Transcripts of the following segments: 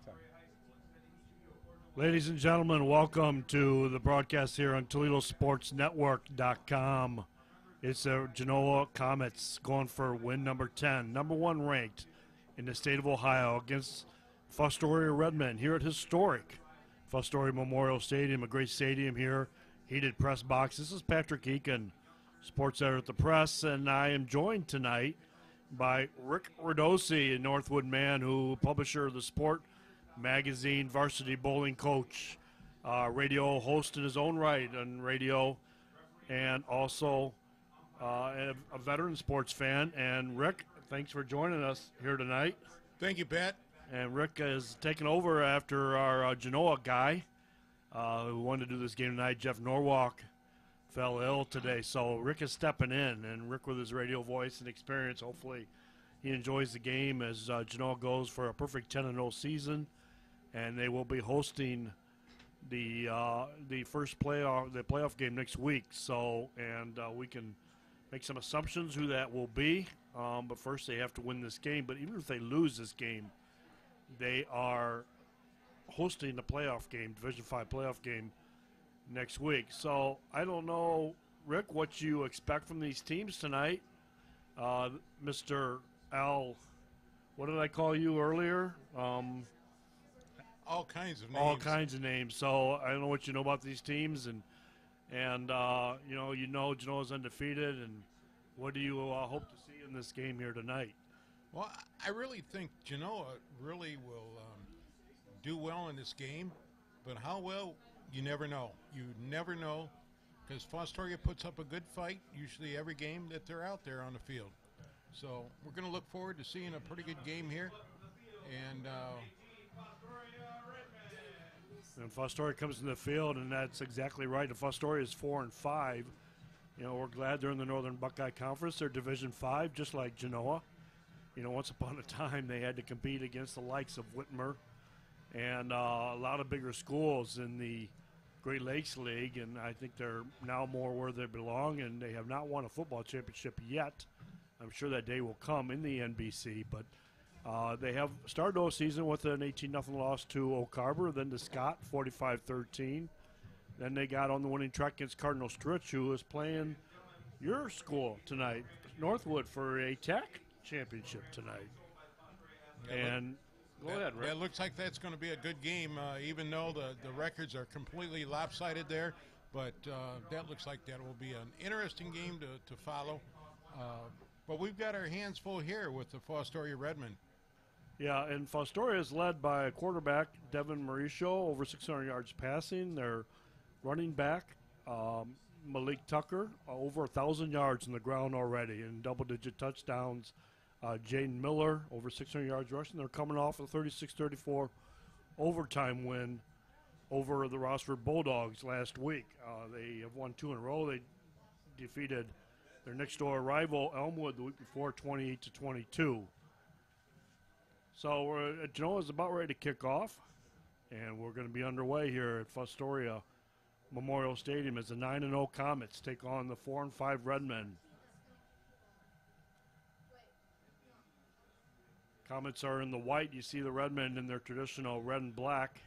Anytime. Ladies and gentlemen, welcome to the broadcast here on ToledoSportsNetwork.com. It's the Genoa Comets going for win number 10, number 1 ranked in the state of Ohio against Fostoria Redmen here at historic Fostoria Memorial Stadium, a great stadium here, heated press box. This is Patrick Eakin, sports editor at the Press, and I am joined tonight by Rick Radosi, a Northwood man who publisher of the Sport magazine, varsity bowling coach, radio host in his own right on radio, and also a veteran sports fan. And Rick, thanks for joining us here tonight. Thank you, Pat. And Rick is taking over after our Genoa guy who wanted to do this game tonight. Jeff Norwalk fell ill today, so Rick is stepping in. And Rick, with his radio voice and experience, hopefully he enjoys the game as Genoa goes for a perfect 10-0 season. And they will be hosting the playoff game next week. So, and we can make some assumptions who that will be. But first, they have to win this game. But even if they lose this game, they are hosting the playoff game, Division V playoff game next week. So I don't know, Rick, what you expect from these teams tonight. Mr. Al, what did I call you earlier? All kinds of names. All kinds of names. So I don't know what you know about these teams, and Genoa's undefeated, and what do you hope to see in this game here tonight? Well, I really think Genoa really will do well in this game, but how well, you never know. You never know, because Fostoria puts up a good fight usually every game that they're out there on the field. So we're going to look forward to seeing a pretty good game here, and Fostoria comes in the field, and that's exactly right. If Fostoria is 4-5, we're glad they're in the Northern Buckeye Conference. They're Division V, just like Genoa. Once upon a time, they had to compete against the likes of Whitmer and a lot of bigger schools in the Great Lakes League, and I think they're now more where they belong, and they have not won a football championship yet. I'm sure that day will come in the NBC, but they have started the season with an 18-0 loss to Oak Harbor, then to Scott, 45-13. Then they got on the winning track against Cardinal Stritch, who is playing your school tonight, Northwood, for a TAC championship tonight. And go ahead, Rick. It looks like that's going to be a good game, even though the records are completely lopsided there. But that looks like that will be an interesting game to follow. But we've got our hands full here with the Fostoria Redmen. Yeah, and Fostoria is led by quarterback Devin Mauricio, over 600 yards passing. Their running back, Malik Tucker, over 1,000 yards on the ground already and double-digit touchdowns. Jaden Miller, over 600 yards rushing. They're coming off a 36-34 overtime win over the Rossford Bulldogs last week. They have won 2 in a row. They defeated their next-door rival, Elmwood, the week before, 28-22. So Genoa's about ready to kick off, and we're going to be underway here at Fostoria Memorial Stadium as the 9-0 Comets take on the 4-5 Redmen. Comets are in the white. You see the Redmen in their traditional red and black.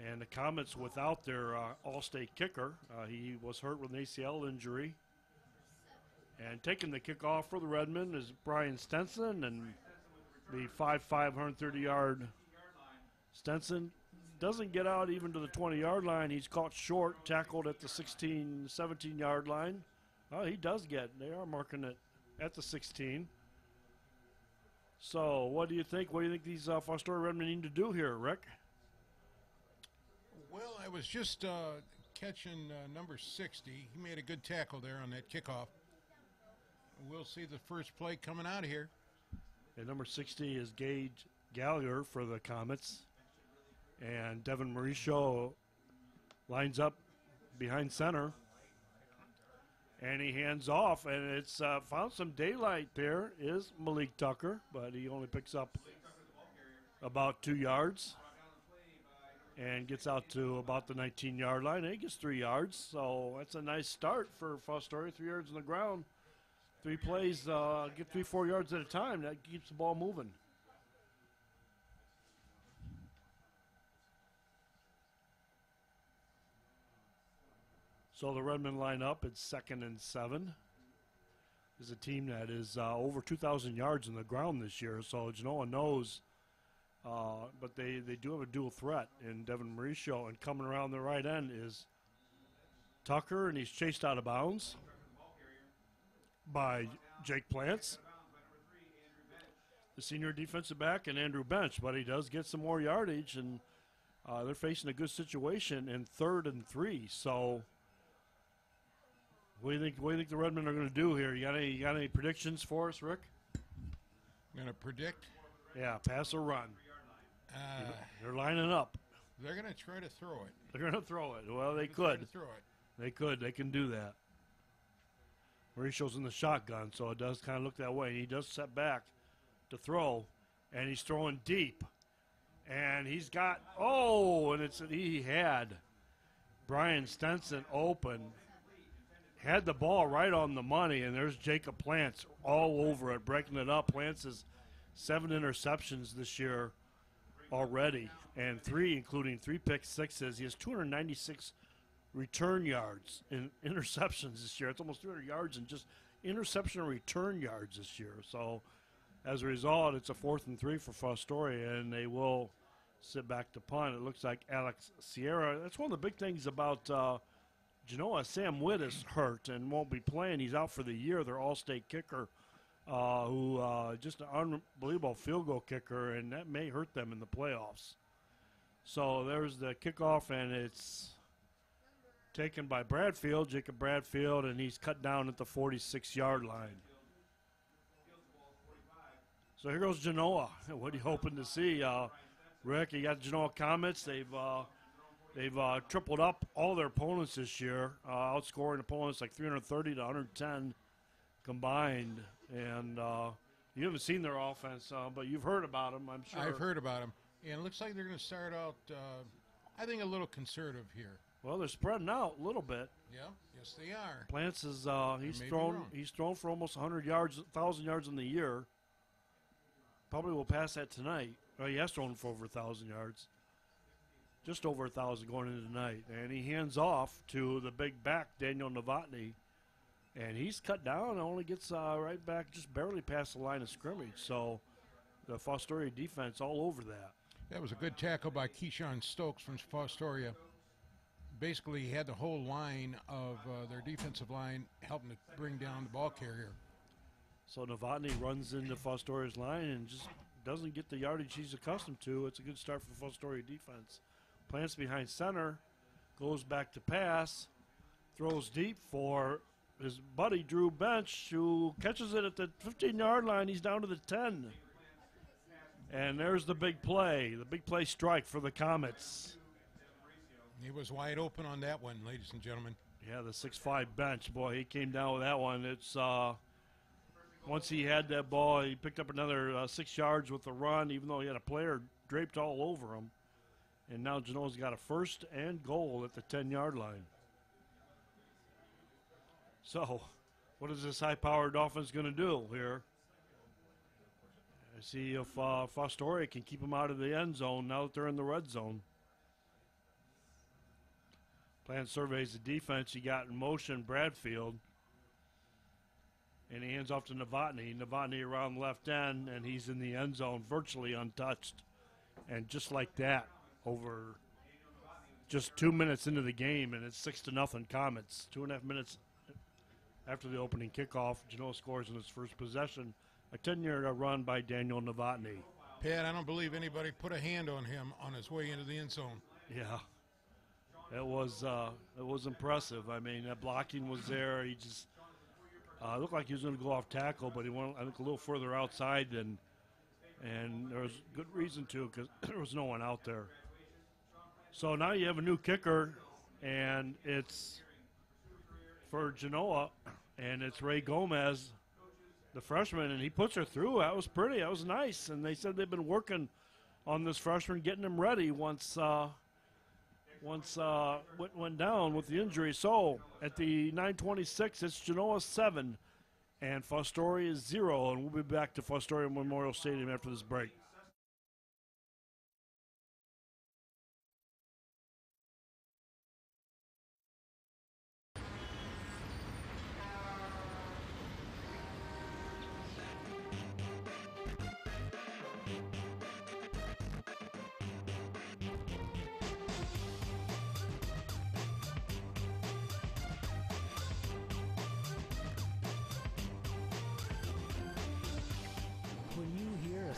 And the Comets without their all-state kicker. He was hurt with an ACL injury. And taking the kickoff for the Redmen is Brian Stenson, and the 5'5", 130-yard Stenson doesn't get out even to the 20-yard line. He's caught short, tackled at the 16, 17-yard line. Oh, he does get. They are marking it at the 16. So what do you think? What do you think these Fostoria Redmen need to do here, Rick? Well, I was just catching number 60. He made a good tackle there on that kickoff. We'll see the first play coming out of here. And number 60 is Gage Gallagher for the Comets. And Devin Mauricio lines up behind center. And he hands off, and it's found some daylight there, is Malik Tucker, but he only picks up about 2 yards and gets out to about the 19-yard line. And he gets 3 yards, so that's a nice start for Fostoria. 3 yards on the ground. 3 plays, get 3-4 yards at a time. That keeps the ball moving. So the Redmen line up at 2nd and 7. Is a team that is over 2,000 yards in the ground this year. So Genoa knows, but they do have a dual threat in Devin Mauricio. And coming around the right end is Tucker, and he's chased out of bounds by Jake Plants, the senior defensive back, and Andrew Bench. But he does get some more yardage, and they're facing a good situation in 3rd and 3. So what do you think the Redmen are going to do here? You got any predictions for us, Rick? I'm going to predict. Yeah, pass or run. They're lining up. They're going to try to throw it. They're going to throw it. Well, they could. Throw it. They could. They can do that. Mauricio's in the shotgun, so it does kind of look that way. He does set back to throw, and he's throwing deep. And he's got, he had Brian Stenson open. Had the ball right on the money, and there's Jacob Plants all over it, breaking it up. Plants has 7 interceptions this year already, and 3, including 3 pick sixes. He has 296 return yards in interceptions this year. It's almost 300 yards in just interception and return yards this year. So as a result, it's a 4th and 3 for Fostoria, and they will sit back to punt. It looks like Alex Sierra. That's one of the big things about Genoa. Sam Witt is hurt and won't be playing. He's out for the year. Their all-state kicker, who just an unbelievable field goal kicker, and that may hurt them in the playoffs. So there's the kickoff, and it's taken by Bradfield, Jacob Bradfield, and he's cut down at the 46-yard line. So here goes Genoa. What are you hoping to see? Rick, you got Genoa Comets. They've tripled up all their opponents this year, outscoring opponents like 330 to 110 combined. And you haven't seen their offense, but you've heard about them, I'm sure. I've heard about them. And it looks like they're going to start out, I think, a little conservative here. Well, they're spreading out a little bit. Yeah, yes, they are. Plants is he's thrown for almost 100 yards, 1,000 yards in the year. Probably will pass that tonight. Well, he has thrown for over 1,000 yards. Just over 1,000 going into tonight. And he hands off to the big back, Daniel Novotny. And he's cut down and only gets right back just barely past the line of scrimmage. So the Fostoria defense all over that. That was a good tackle by Keyshawn Stokes from Fostoria. Basically, he had the whole line of their defensive line helping to bring down the ball carrier. So Novotny runs into Fostoria's line and just doesn't get the yardage he's accustomed to. It's a good start for the Fostoria defense. Plants behind center, goes back to pass, throws deep for his buddy Drew Bench, who catches it at the 15-yard line. He's down to the 10. And there's the big play strike for the Comets. He was wide open on that one, ladies and gentlemen. Yeah, the 6'5 Bench. Boy, he came down with that one. It's once he had that ball, he picked up another 6 yards with the run, even though he had a player draped all over him. And now Genoa's got a 1st and goal at the 10-yard line. So, what is this high-powered offense going to do here? I see if Fostoria can keep them out of the end zone now that they're in the red zone. Plan surveys the defense. He got in motion Bradfield. And he hands off to Novotny. Novotny around left end, and he's in the end zone virtually untouched. And just like that, over just 2 minutes into the game, and it's 6-0 Comets. 2.5 minutes after the opening kickoff, Genoa scores in its first possession. A 10-yard run by Daniel Novotny. Pat, I don't believe anybody put a hand on him on his way into the end zone. Yeah, it was impressive. I mean, that blocking was there. He just looked like he was going to go off tackle, but he went, I think, a little further outside and there was good reason to because there was no one out there. So now you have a new kicker, and it's for Genoa, and it's Ray Gomez, the freshman, and he puts her through. That was pretty. That was nice. And they said they've been working on this freshman, getting him ready once went down with the injury. So at the 9:26, it's Genoa 7 and Fostoria 0, and we'll be back to Fostoria Memorial Stadium after this break.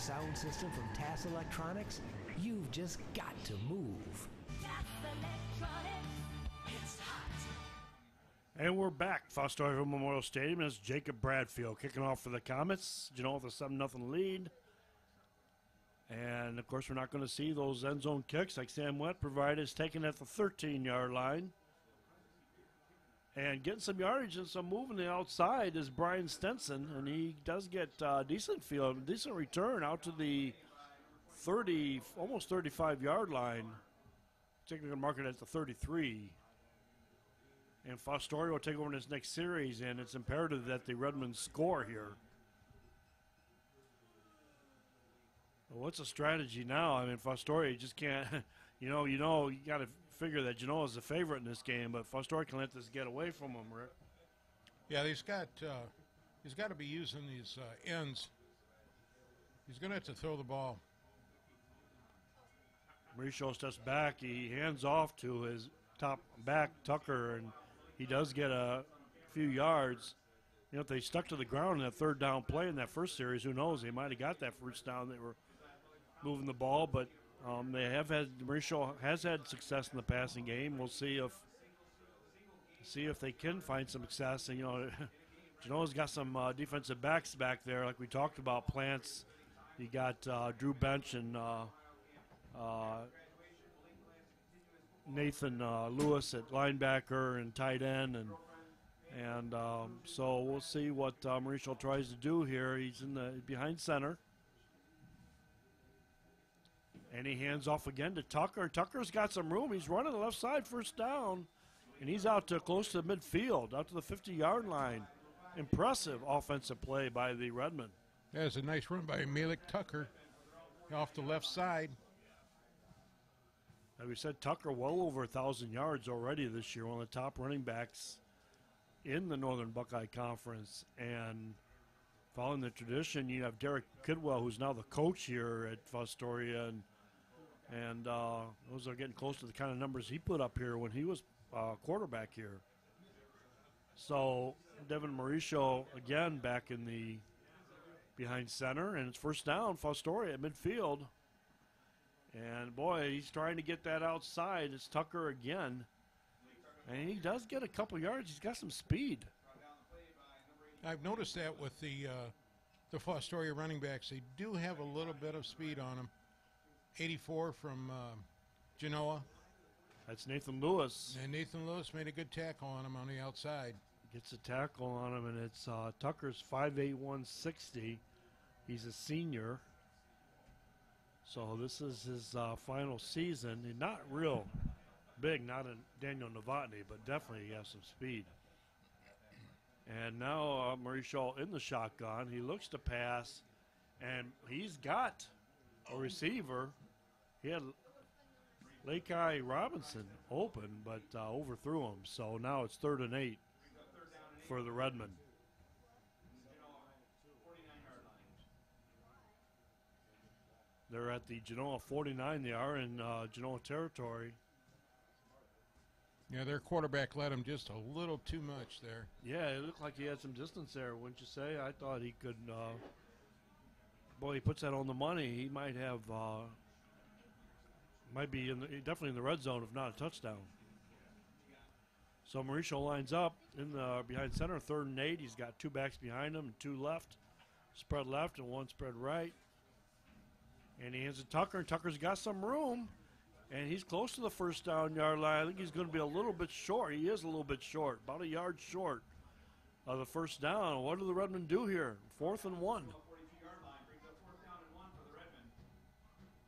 sound system from TAS Electronics? You've just got to move. And we're back. Fostoria Memorial Stadium. It's Jacob Bradfield kicking off for the Comets. Genoa with a 7-0 lead. And, of course, we're not going to see those end zone kicks like Sam Wett provided. Is taken at the 13-yard line. And getting some yardage and some movement the outside is Brian Stenson. And he does get decent return out to the 30, almost 35-yard line. Taking a market at the 33. And Fostoria will take over in this next series, and it's imperative that the Redmonds score here. Well, what's a strategy now? I mean, Fostoria just can't, you got to figure that Genoa is the favorite in this game, but Fostoria can let this get away from them, Rick. Yeah, he's got to be using these ends. He's going to have to throw the ball. Mauricio steps back. He hands off to his top back, Tucker, and he does get a few yards. If they stuck to the ground in that third down play in that first series, who knows? They might have got that first down. They were moving the ball, but Mauricio has had success in the passing game. We'll see if they can find some success. And, Genoa's got some defensive backs back there, like we talked about. Plants. You got Drew Bench and Nathan Lewis at linebacker and tight end, and so we'll see what Mauricio tries to do here. He's in the behind center, and he hands off again to Tucker. Tucker's got some room. He's running the left side, first down, and he's out to close to the midfield, out to the 50-yard line. Impressive offensive play by the Redmen. That's a nice run by Malik Tucker off the left side. Like we said, Tucker well over 1,000 yards already this year, one of the top running backs in the Northern Buckeye Conference. And following the tradition, you have Derek Kidwell, who's now the coach here at Fostoria, and those are getting close to the kind of numbers he put up here when he was quarterback here. So Devin Mauricio again back in the behind center, and it's first down, Fostoria at midfield. And, boy, he's trying to get that outside. It's Tucker again. And he does get a couple yards. He's got some speed. I've noticed that with the Fostoria running backs. They do have a little bit of speed on them. 84 from Genoa. That's Nathan Lewis. And Nathan Lewis made a good tackle on him on the outside. Gets a tackle on him, and it's Tucker's 5'8", 160. He's a senior. So this is his final season. He's not real big, not a Daniel Novotny, but definitely he has some speed. And now Mauricio in the shotgun. He looks to pass, and he's got a receiver. He had Lakei Robinson open, but overthrew him. So now it's 3rd and 8 for the Redmen. They're at the Genoa 49. They are in Genoa territory. Yeah, their quarterback led him just a little too much there. Yeah, it looked like he had some distance there, wouldn't you say? I thought he could. Boy, he puts that on the money. He might have, might be definitely in the red zone, if not a touchdown. So Mauricio lines up in the behind center, 3rd and 8. He's got 2 backs behind him and 2 left, spread left and 1 spread right. And he hands it to Tucker, and Tucker's got some room, and he's close to the first down yard line. I think he's going to be a little bit short. He is a little bit short, about a yard short of the first down. What do the Redmen do here? 4th and 1.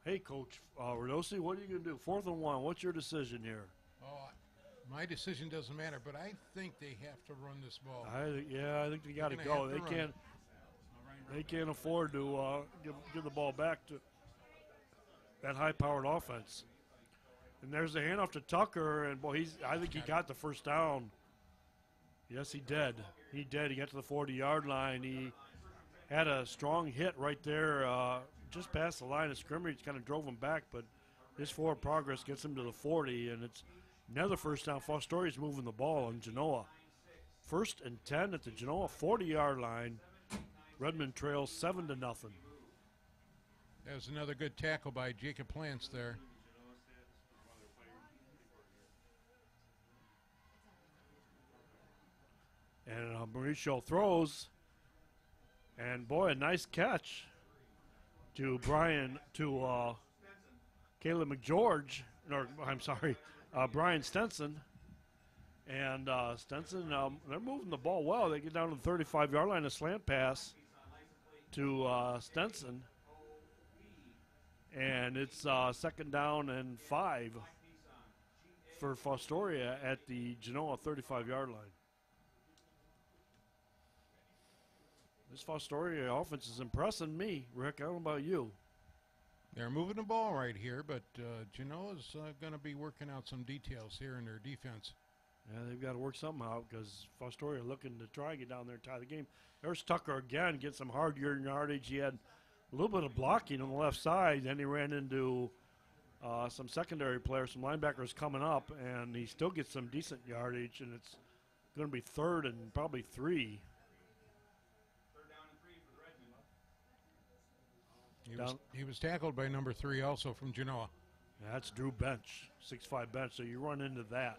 Hey, Coach Rodosi, what are you going to do? 4th and 1. What's your decision here? Oh, my decision doesn't matter, but I think they have to run this ball. I think they got to go. They can't afford to give the ball back to that high-powered offense. And there's the handoff to Tucker, and boy, I think he got the first down. Yes, he did. He did. He got to the 40-yard line. He had a strong hit right there, just past the line of scrimmage. Kind of drove him back, but his forward progress gets him to the 40, and it's another first down. Fostoria's moving the ball on Genoa. 1st and 10 at the Genoa 40-yard line. Redmond trails 7-0. That was another good tackle by Jacob Plants there. And Mauricio throws. And boy, a nice catch to Caleb McGeorge. Or, I'm sorry, Brian Stenson. And Stenson, they're moving the ball well. They get down to the 35-yard line, a slant pass to Stenson. And it's second down and 5 for Fostoria at the Genoa 35-yard line. This Fostoria offense is impressing me, Rick. I don't know about you. They're moving the ball right here, but Genoa's going to be working out some details here in their defense. Yeah, they've got to work something out because Fostoria looking to try and get down there and tie the game. There's Tucker again, get some hard yardage. He had a little bit of blocking on the left side. Then he ran into some secondary players, some linebackers coming up, and he still gets some decent yardage, and it's going to be 3rd and probably 3. He was tackled by number 3 also from Genoa. Yeah, that's Drew Bench, 6'5" Bench. So you run into that,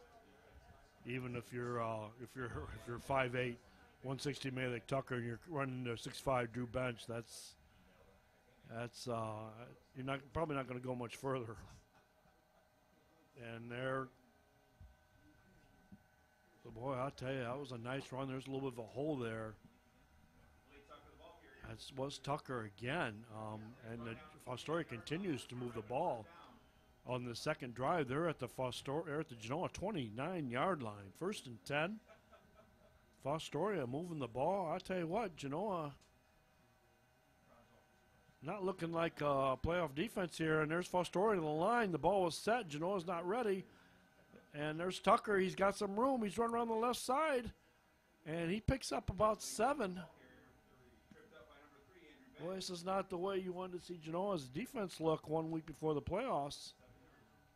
even if you're 5'8", 160 Malik Tucker, and you're running into 6'5" Drew Bench. That's you're probably not going to go much further. And boy, I'll tell you, that was a nice run. There's a little bit of a hole there. That was Tucker again, and the Fostoria continues to move the ball on the second drive. They're at the Genoa 29-yard line, 1st and 10. Fostoria moving the ball. I tell you what, Genoa not looking like a playoff defense here. And there's Fostoria in the line. The ball was set. Genoa's not ready, and there's Tucker. He's got some room. He's running around the left side, and he picks up about 7. Boy, this is not the way you wanted to see Genoa's defense look 1 week before the playoffs.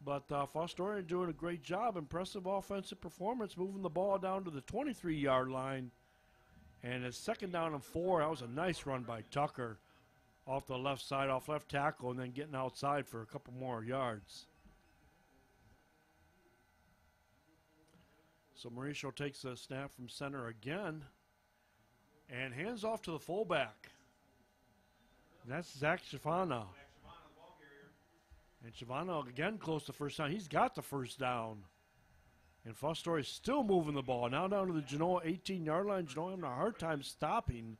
But Fostoria doing a great job. Impressive offensive performance, moving the ball down to the 23-yard line. And it's 2nd down and 4. That was a nice run by Tucker off the left side, off left tackle, and then getting outside for a couple more yards. So Mauricio takes a snap from center again and hands off to the fullback. That's Zach Shavano. And Shavano again close to first down. He's got the first down. And Fostoria still moving the ball. Now down to the Genoa 18-yard line. Genoa having a hard time stopping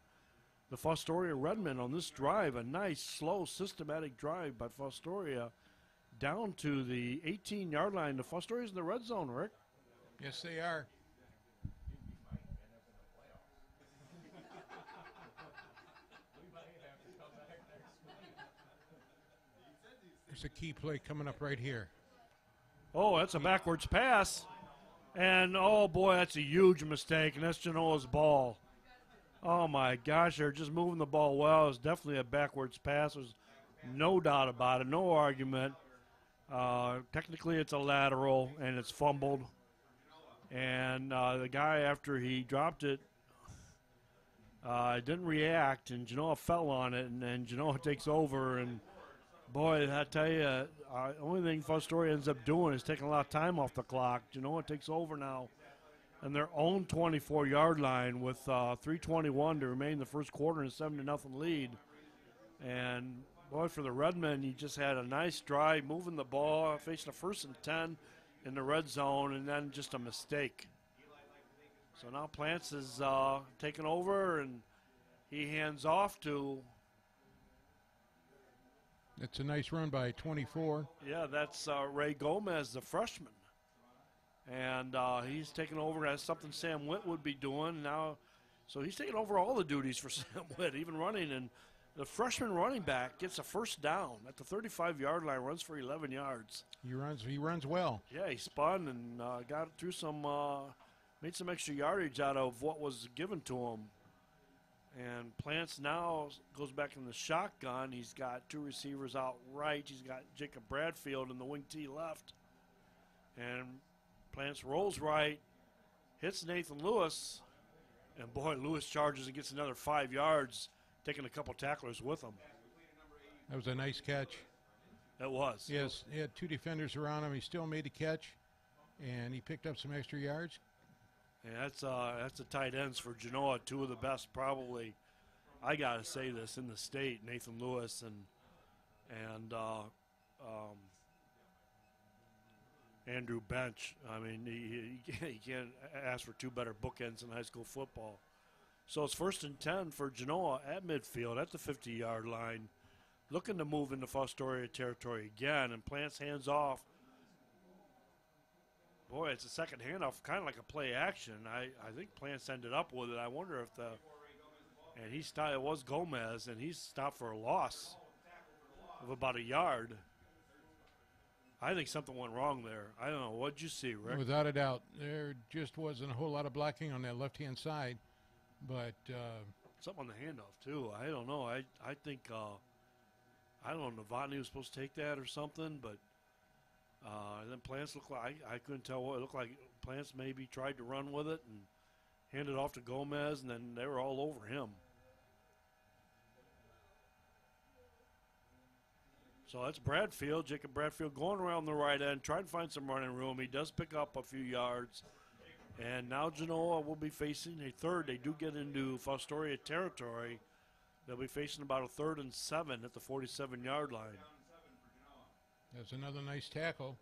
the Fostoria Redmen on this drive. A nice, slow, systematic drive by Fostoria down to the 18-yard line. The Fostoria's in the red zone, Rick. Yes, they are. There's a key play coming up right here. Oh, that's a backwards pass. And, oh, boy, that's a huge mistake, and that's Genoa's ball. Oh, my gosh, they're just moving the ball well. It's definitely a backwards pass. There's no doubt about it, no argument. Technically, it's a lateral, and it's fumbled. And the guy, after he dropped it, didn't react, and Genoa fell on it, and then Genoa takes over. And, boy, I tell you, the only thing Fostoria ends up doing is taking a lot of time off the clock. Genoa takes over now on their own 24-yard line with 3:21 to remain in the first quarter and a 7-0 lead. And, boy, for the Redmen, he just had a nice drive, moving the ball, facing a 1st and 10 in the red zone, and then just a mistake. So now Plants is taking over, and he hands off to... It's a nice run by 24. Yeah, that's Ray Gomez, the freshman. And he's taking over. That's something Sam Witt would be doing now. So he's taking over all the duties for Sam Witt, even running. And the freshman running back gets a first down at the 35-yard line, runs for 11 yards. He runs well. Yeah, he spun and got through made some extra yardage out of what was given to him. And Plants now goes back in the shotgun. He's got 2 receivers out right. He's got Jacob Bradfield in the wing T left. And Plants rolls right, hits Nathan Lewis. And, boy, Lewis charges and gets another 5 yards, taking a couple tacklers with him. That was a nice catch. It was. Yes, he had 2 defenders around him. He still made the catch, and he picked up some extra yards. And that's the tight ends for Genoa, 2 of the best probably. I gotta say this in the state, Nathan Lewis and Andrew Bench. I mean, he can't ask for 2 better bookends in high school football. So it's 1st and 10 for Genoa at midfield at the 50-yard line, looking to move into Fostoria territory again, and Plants hands off. Boy, it's a second handoff, kind of like a play action. I think Plants ended up with it. I wonder if and he stopped. It was Gomez, and he stopped for a loss of about a yard. I think something went wrong there. I don't know. What'd you see, Rick? Without a doubt. There just wasn't a whole lot of blocking on that left-hand side. But something on the handoff, too. I don't know. I think, I don't know, Novotny was supposed to take that or something, but then Plants looked like, I couldn't tell what it looked like. Plants maybe tried to run with it and handed it off to Gomez, and then they were all over him. So that's Bradfield, Jacob Bradfield, going around the right end, trying to find some running room. He does pick up a few yards. And now Genoa will be facing a third. They do get into Fostoria territory. They'll be facing about a 3rd and 7 at the 47-yard line. That's another nice tackle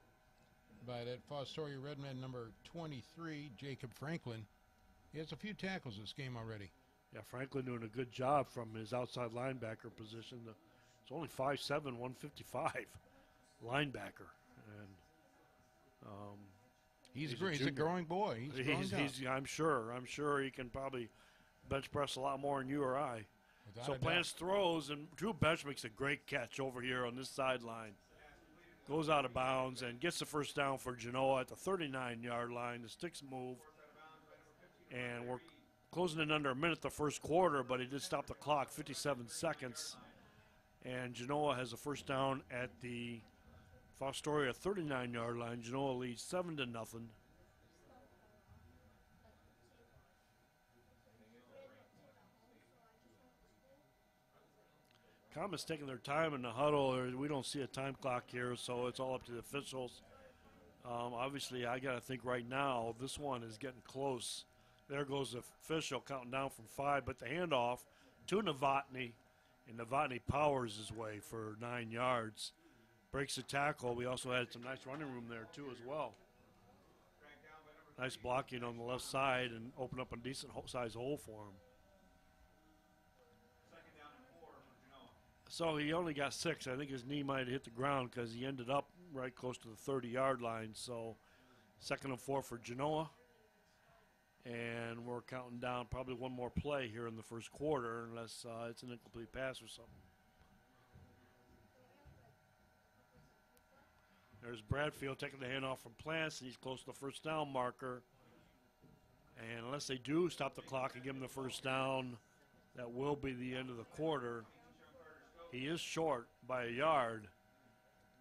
by that Fostoria Redman number 23, Jacob Franklin. He has a few tackles this game already. Yeah, Franklin doing a good job from his outside linebacker position. It's only 5'7", 155 linebacker. And he's a growing boy. I'm sure he can probably bench press a lot more than you or I. So Plants throws, and Drew Bench makes a great catch over here on this sideline. Goes out of bounds and gets the first down for Genoa at the 39-yard line. The sticks move, and we're closing in under a minute the first quarter, but he did stop the clock, 57 seconds. And Genoa has a first down at the Fostoria 39-yard line. Genoa leads 7-0. Comets taking their time in the huddle. We don't see a time clock here, so it's all up to the officials. Obviously, I got to think right now this one is getting close. There goes the official counting down from 5, but the handoff to Novotny, and Novotny powers his way for 9 yards. Breaks the tackle. We also had some nice running room there, too, as well. Nice blocking on the left side and open up a decent size hole for him. So he only got 6. I think his knee might have hit the ground because he ended up right close to the 30-yard line. So 2nd and 4 for Genoa. And we're counting down probably one more play here in the first quarter unless it's an incomplete pass or something. There's Bradfield taking the handoff from Plants, and he's close to the first down marker. And unless they do stop the clock and give him the first down, that will be the end of the quarter. He is short by a yard,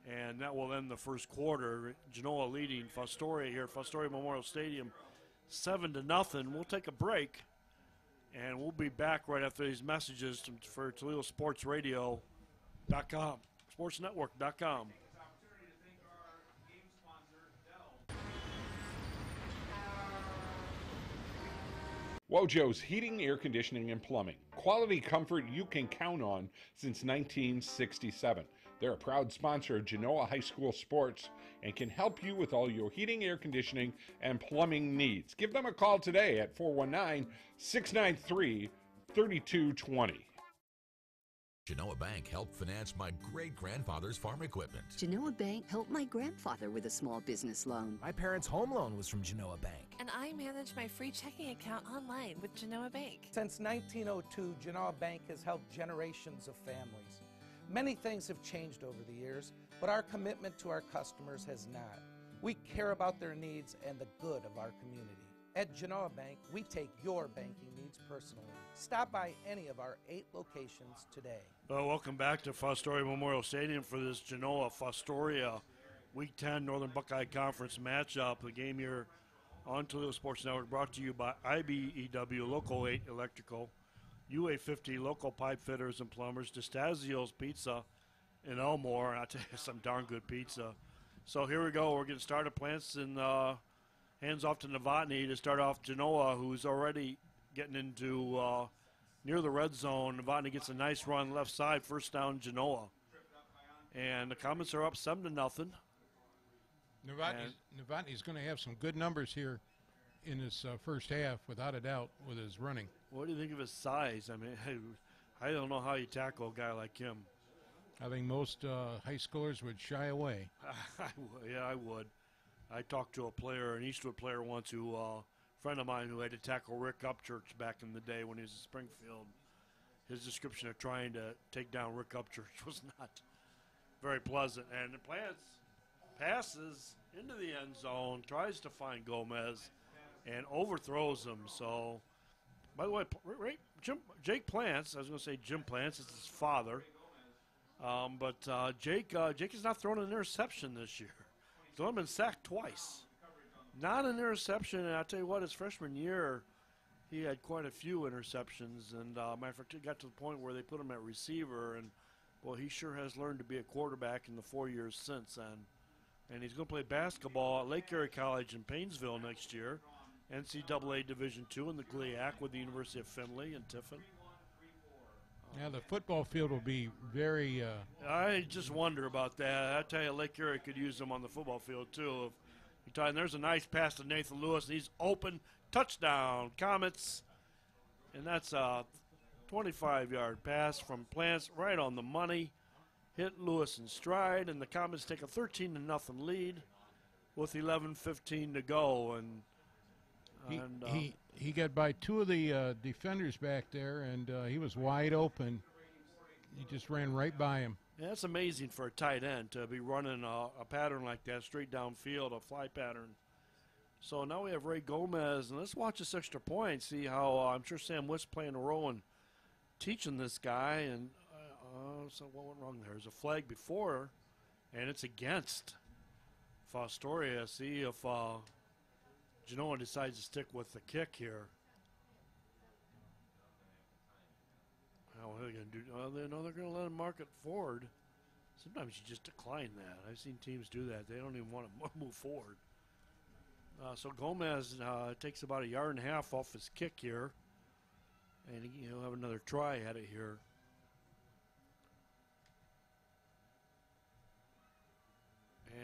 and that will end the first quarter. Genoa leading Fostoria here, Fostoria Memorial Stadium, 7-0. We'll take a break, and we'll be back right after these messages for Toledo Sports Radio.com, sportsnetwork.com. WoJo's Heating, Air Conditioning, and Plumbing. Quality comfort you can count on since 1967. They're a proud sponsor of Genoa High School sports and can help you with all your heating, air conditioning, and plumbing needs. Give them a call today at 419-693-3220. Genoa Bank helped finance my great-grandfather's farm equipment. Genoa Bank helped my grandfather with a small business loan. My parents' home loan was from Genoa Bank. And I manage my free checking account online with Genoa Bank. Since 1902, Genoa Bank has helped generations of families. Many things have changed over the years, but our commitment to our customers has not. We care about their needs and the good of our community. At Genoa Bank, we take your banking needs personally. Stop by any of our 8 locations today. Well, welcome back to Fostoria Memorial Stadium for this Genoa Fostoria Week 10 Northern Buckeye Conference matchup. The game here on Toledo Sports Network brought to you by IBEW Local 8 Electrical, UA50 Local Pipe Fitters and Plumbers, DeStasio's Pizza, in Elmore, and I'll tell you, some darn good pizza. So here we go. We're getting started. Plants and hands off to Novotny to start off Genoa, who's already getting into near the red zone. Novotny gets a nice run left side, first down Genoa. And the Comets are up 7-0. Novotny's going to have some good numbers here in this first half, without a doubt, with his running. What do you think of his size? I mean, I don't know how you tackle a guy like him. I think most high schoolers would shy away. Yeah, I would. I talked to a player, an Eastwood player once, who a friend of mine who had to tackle Rick Upchurch back in the day when he was in Springfield. His description of trying to take down Rick Upchurch was not very pleasant. And the Plants passes into the end zone, tries to find Gomez, and overthrows him. So, by the way, Jake Plants, I was going to say Jim Plants, it's his father. But Jake has not thrown an interception this year. He's only been sacked twice. Not an interception, and I'll tell you what, his freshman year, he had quite a few interceptions. And matter of fact, it got to the point where they put him at receiver, and well, he sure has learned to be a quarterback in the 4 years since then. And he's going to play basketball at Lake Erie College in Paynesville next year, NCAA Division II in the GLIAC with the University of Findlay and Tiffin. Yeah, the football field will be very... I just wonder about that. I tell you, Lake Erie could use them on the football field, too. And there's a nice pass to Nathan Lewis, and he's open. Touchdown, Comets. And that's a 25-yard pass from Plants right on the money. Hit Lewis in stride, and the Comets take a 13-0 lead with 11:15 to go. And he got by two of the defenders back there, and he was wide open. He just ran right by him. Yeah, that's amazing for a tight end to be running a pattern like that straight downfield, a fly pattern. So now we have Ray Gomez, and let's watch this extra point, see how I'm sure Sam Witt's playing a role in teaching this guy. And so what went wrong there? There's a flag before, and it's against Fostoria. See if Genoa decides to stick with the kick here. How are they going to do? They know they're going to let him mark it forward. Sometimes you just decline that. I've seen teams do that. They don't even want to move forward. So Gomez takes about 1.5 yards off his kick here, and he'll have another try at it here.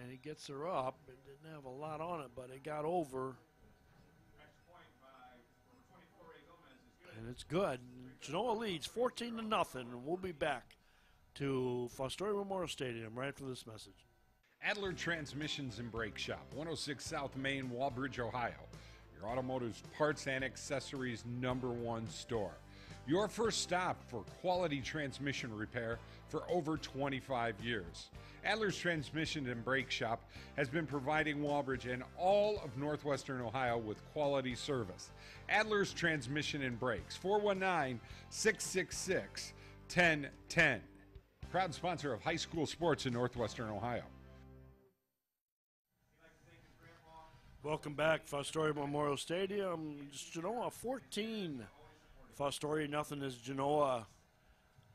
And he gets her up. It didn't have a lot on it, but it got over. And it's good. Genoa leads 14-0, and we'll be back to Fostoria Memorial Stadium right after this message. Adler Transmissions and Brake Shop, 106 South Main, Walbridge, Ohio. Your automotive parts and accessories #1 store. Your first stop for quality transmission repair for over 25 years. Adler's Transmission and Brake Shop has been providing Walbridge and all of Northwestern Ohio with quality service. Adler's Transmission and Brakes, 419-666-1010. Proud sponsor of high school sports in Northwestern Ohio. Welcome back, Fostoria Memorial Stadium. It's Genoa 14. Fostoria nothing is Genoa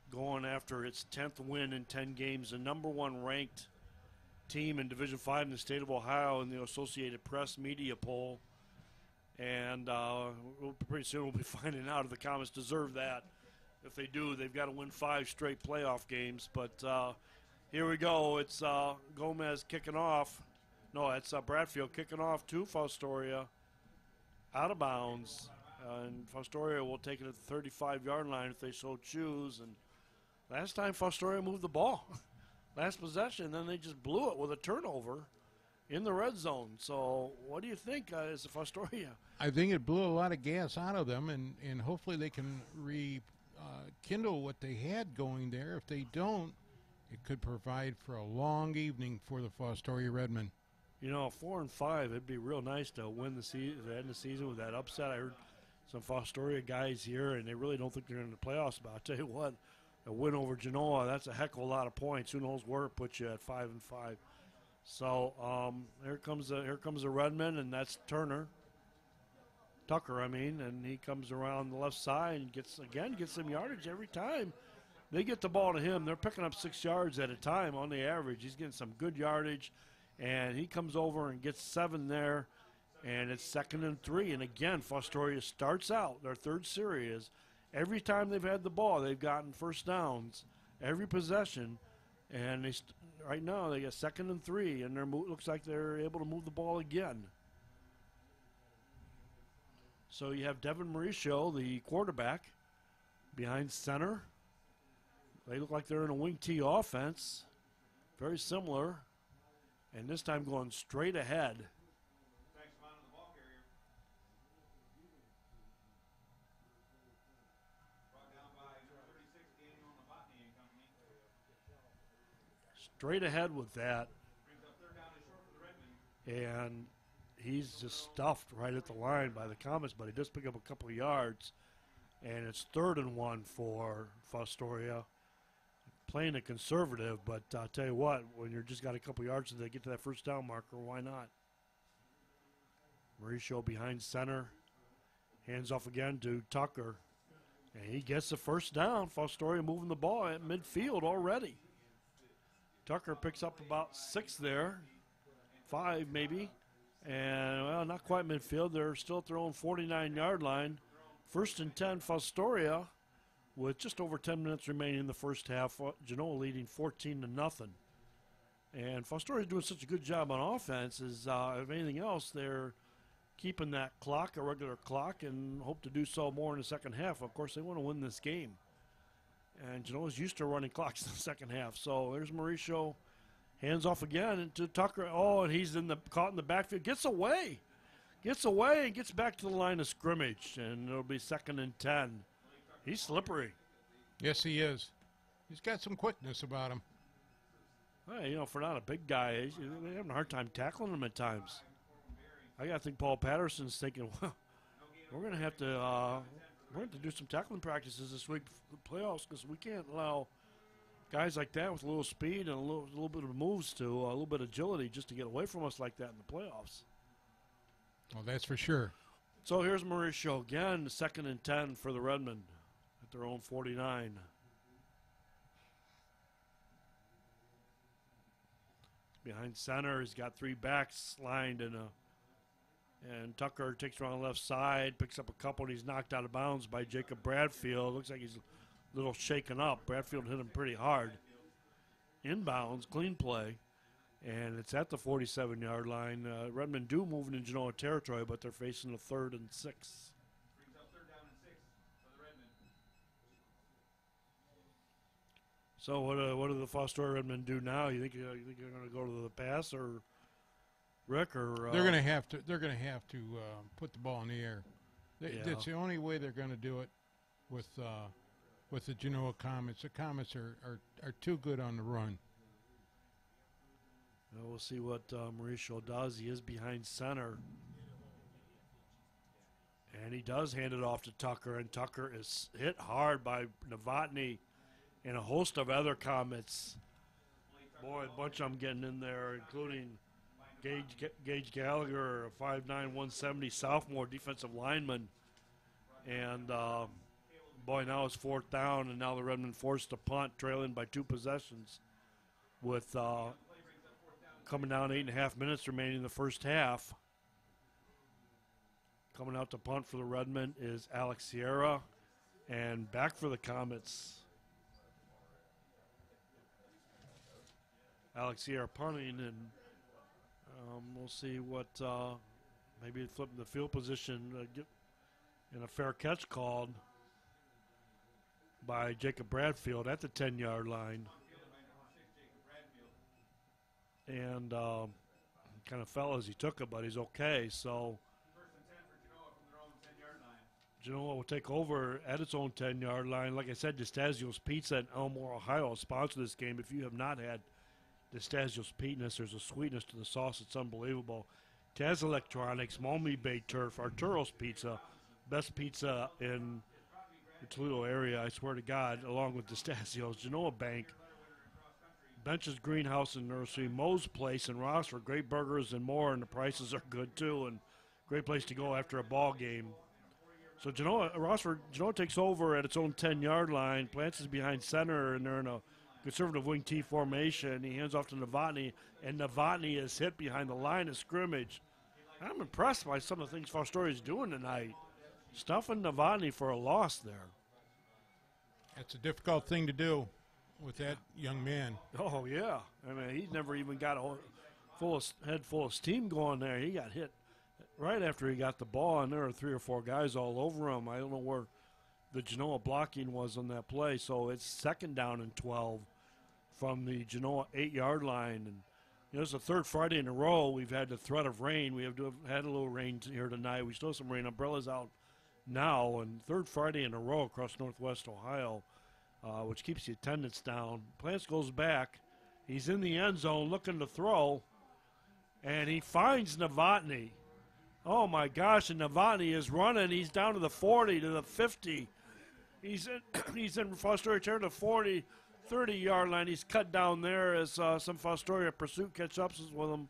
going after its 10th win in 10 games, the #1 ranked team in Division 5 in the state of Ohio in the Associated Press media poll. And pretty soon we'll be finding out if the Comets deserve that. If they do, they've got to win 5 straight playoff games. But here we go. It's Gomez kicking off. No, it's Bradfield kicking off to Fostoria out of bounds. And Fostoria will take it at the 35-yard line if they so choose. And last time Fostoria moved the ball, last possession, then they just blew it with a turnover in the red zone. So what do you think as a Fostoria? I think it blew a lot of gas out of them, and hopefully they can rekindle what they had going there. If they don't, it could provide for a long evening for the Fostoria Redmen. 4-5, it'd be real nice to win the season, to end the season with that upset. I heard some Fostoria guys here, and they really don't think they're in the playoffs. But I'll tell you what, a win over Genoa, that's a heck of a lot of points. Who knows where it puts you at 5-5. So here comes the Redman, and that's Tucker, and he comes around the left side and gets some yardage every time. they get the ball to him. They're picking up 6 yards at a time on the average. He's getting some good yardage, and he comes over and gets 7 there, and it's 2nd and 3. And again, Fostoria starts out their third series. Every time they've had the ball, they've gotten first downs, every possession, and right now they got 2nd and 3, and looks like they're able to move the ball again. So you have Devin Mauricio, the quarterback, behind center. They look like they're in a wing T offense, very similar, and this time going straight ahead. Straight ahead with that, and he's just stuffed right at the line by the Comets, but he does pick up a couple of yards, and it's 3rd and 1 for Fostoria. Playing it conservative, but I'll tell you what, when you're just got a couple of yards and they get to that first down marker, why not? Mauricio behind center, hands off again to Tucker, and he gets the first down. Fostoria moving the ball at midfield already. Tucker picks up about 6 there, 5 maybe, and, well, not quite midfield. They're still at their own 49-yard line. 1st and 10, Fostoria, with just over 10 minutes remaining in the first half. Genoa leading 14-0. And Fostoria is doing such a good job on offense, if anything else, they're keeping that clock, a regular clock, and hope to do so more in the second half. Of course, they want to win this game. And Genoa's used to running clocks in the second half. So there's Mauricio, hands off again into Tucker. Oh, and he's caught in the backfield. Gets away and gets back to the line of scrimmage. And it'll be 2nd and 10. He's slippery. Yes, he is. He's got some quickness about him. Hey, for not a big guy, they're having a hard time tackling him at times. I got to think Paul Patterson's thinking, well, we're going to have to do some tackling practices this week for the playoffs, because we can't allow guys like that with a little speed and a little bit of moves a little bit of agility just to get away from us like that in the playoffs. Well, that's for sure. So here's Mauricio again, 2nd and 10 for the Redmen at their own 49. Behind center, he's got 3 backs lined and Tucker takes around the left side, picks up a couple, and he's knocked out of bounds by Jacob Bradfield. Looks like he's a little shaken up. Bradfield hit him pretty hard. Inbounds, clean play, and it's at the 47-yard line. Redmond do moving in Genoa territory, but they're facing a 3rd and 6. So what do the Fostoria Redmond do now? You think they're going to go to the pass, or Rick, or they're going to have to put the ball in the air. That's the only way they're going to do it with the Genoa Comets. The Comets are too good on the run. Well, we'll see what Mauricio does. He is behind center, and he does hand it off to Tucker, and Tucker is hit hard by Novotny and a host of other Comets. Boy, a bunch of them getting in there, including Gage Gallagher, a 5'9", 170 sophomore defensive lineman. And, boy, now it's 4th down, and now the Redmond forced to punt, trailing by 2 possessions with coming down 8.5 minutes remaining in the first half. Coming out to punt for the Redmond is Alex Sierra, and back for the Comets, Alex Sierra punting, and we'll see what maybe flipping the field position, get in a fair catch called by Jacob Bradfield at the 10-yard line. And kind of fell as he took it, but he's okay. So Genoa will take over at its own 10-yard line. Like I said, DeStasio's Pizza in Elmore, Ohio sponsor this game. If you have not had DeStasio's Pizza, there's a sweetness to the sauce. It's unbelievable. Taz Electronics, Maumee Bay Turf, Arturos Pizza, best pizza in the Toledo area, I swear to God, along with DeStasio's. Genoa Bank, Bench's Greenhouse and Nursery, Moes Place in Rossford, great burgers and more, and the prices are good too, and great place to go after a ball game. So Genoa takes over at its own 10-yard line. Plants is behind center, and they're in a conservative wing T formation. He hands off to Novotny, and Novotny is hit behind the line of scrimmage. I'm impressed by some of the things Fostoria is doing tonight. Stuffing Novotny for a loss there. That's a difficult thing to do with that young man. Oh, yeah. I mean, he's never even got a head full of steam going there. He got hit right after he got the ball, and there are 3 or 4 guys all over him. I don't know where the Genoa blocking was on that play. So it's 2nd down and 12 from the Genoa 8-yard line. And it's the 3rd Friday in a row we've had the threat of rain. We have had a little rain here tonight. We still have some rain. Umbrellas out now, and 3rd Friday in a row across Northwest Ohio, which keeps the attendance down. Plants goes back. He's in the end zone looking to throw, and he finds Novotny. Oh, my gosh, and Novotny is running. He's down to the 40, to the 50. He's in Fostoria territory to 40, 30-yard line. He's cut down there as some Fostoria pursuit catch-ups with him.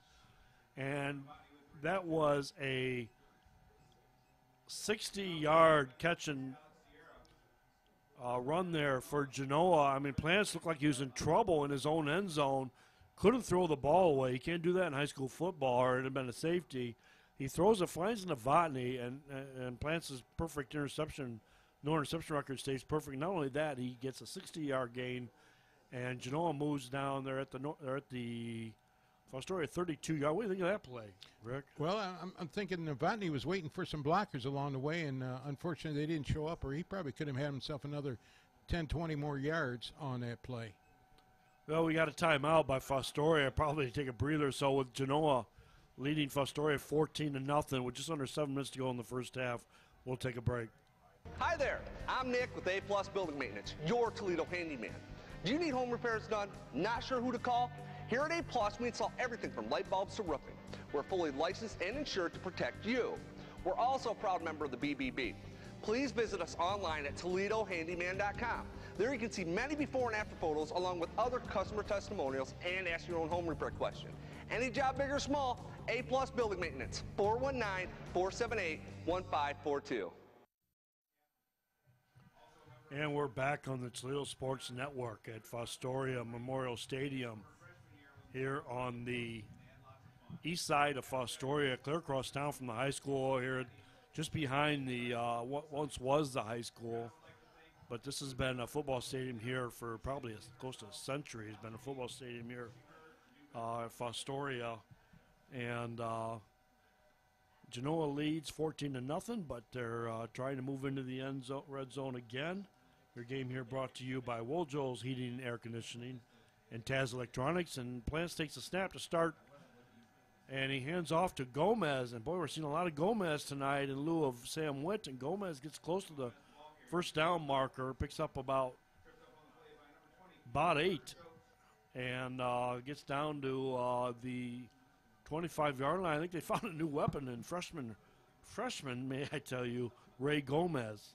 And that was a 60-yard catch and run there for Genoa. I mean, Plants looked like he was in trouble in his own end zone. Couldn't throw the ball away. You can't do that in high school football, or it would have been a safety. He throws it, finds Novotny, and Plants' perfect interception, no interception record stays perfect. Not only that, he gets a 60-yard gain, and Genoa moves down. They're at the Fostoria 32-yard. What do you think of that play, Rick? Well, I'm thinking Novotny was waiting for some blockers along the way, and unfortunately they didn't show up, or he probably could have had himself another 10, 20 more yards on that play. Well, we got a timeout by Fostoria, probably to take a breather. So with Genoa leading Fostoria 14-0 with just under 7 minutes to go in the first half, we'll take a break. Hi there, I'm Nick with A+ Building Maintenance, your Toledo handyman. Do you need home repairs done? Not sure who to call? Here at A+, we install everything from light bulbs to roofing. We're fully licensed and insured to protect you. We're also a proud member of the BBB. Please visit us online at ToledoHandyman.com. There you can see many before and after photos along with other customer testimonials and ask your own home repair question. Any job big or small, A+ Building Maintenance, 419-478-1542. And we're back on the Toledo Sports Network at Fostoria Memorial Stadium here on the east side of Fostoria, clear across town from the high school here, just behind the what once was the high school. But this has been a football stadium here for probably close to a century. It's been a football stadium here at Fostoria. And Genoa leads 14-0, but they're trying to move into the red zone again. Your game here brought to you by WoJo's Heating and Air Conditioning and Taz Electronics. And Plants takes a snap to start, and he hands off to Gomez. And, boy, we're seeing a lot of Gomez tonight in lieu of Sam Witt. And Gomez gets close to the first down marker, picks up about 8, and gets down to the 25-yard line. I think they found a new weapon in freshman, may I tell you, Ray Gomez.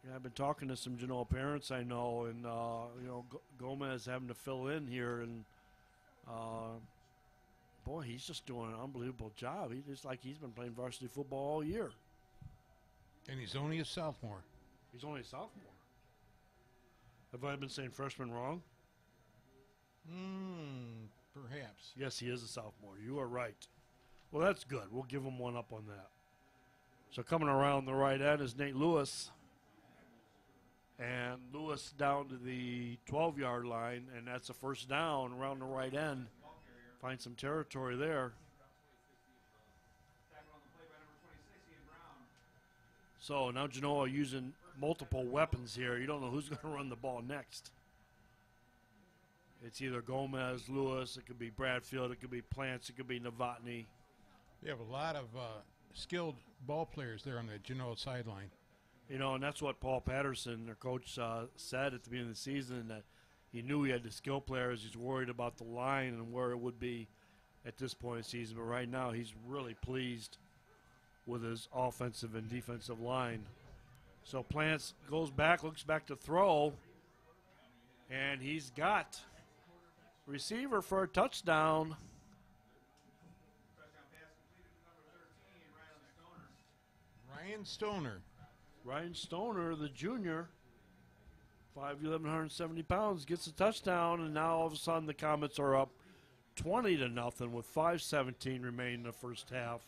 Yeah, I've been talking to some Genoa parents I know, and Gomez having to fill in here, and boy, he's just doing an unbelievable job. He's been playing varsity football all year. And he's only a sophomore. He's only a sophomore. Have I been saying freshman wrong? Perhaps. Yes, he is a sophomore. You are right. Well, that's good. We'll give him one up on that. So coming around the right end is Nate Lewis. And Lewis down to the 12-yard line, and that's a first down around the right end. Find some territory there. So now Genoa using multiple weapons here. You don't know who's going to run the ball next. It's either Gomez, Lewis, it could be Bradfield, it could be Plants, it could be Novotny. We have a lot of skilled ball players there on the Genoa sideline. And that's what Paul Patterson, their coach, said at the beginning of the season, that he knew he had the skill players. He's worried about the line and where it would be at this point in the season. But right now he's really pleased with his offensive and defensive line. So Plants goes back, looks back to throw, and he's got receiver for a touchdown. Ryan Stoner. Ryan Stoner, the junior, 5'11", 170 pounds, gets a touchdown, and now all of a sudden the Comets are up 20-0 with 5:17 remaining in the first half.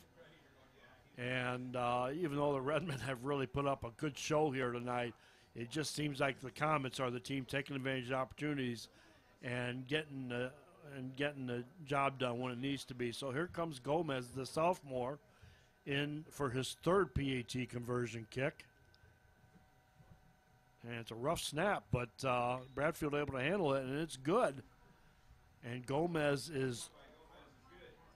And even though the Redmen have really put up a good show here tonight, it just seems like the Comets are the team taking advantage of opportunities and getting the job done when it needs to be. So here comes Gomez, the sophomore, in for his third PAT conversion kick. And it's a rough snap, but Bradfield able to handle it, and it's good. And Gomez is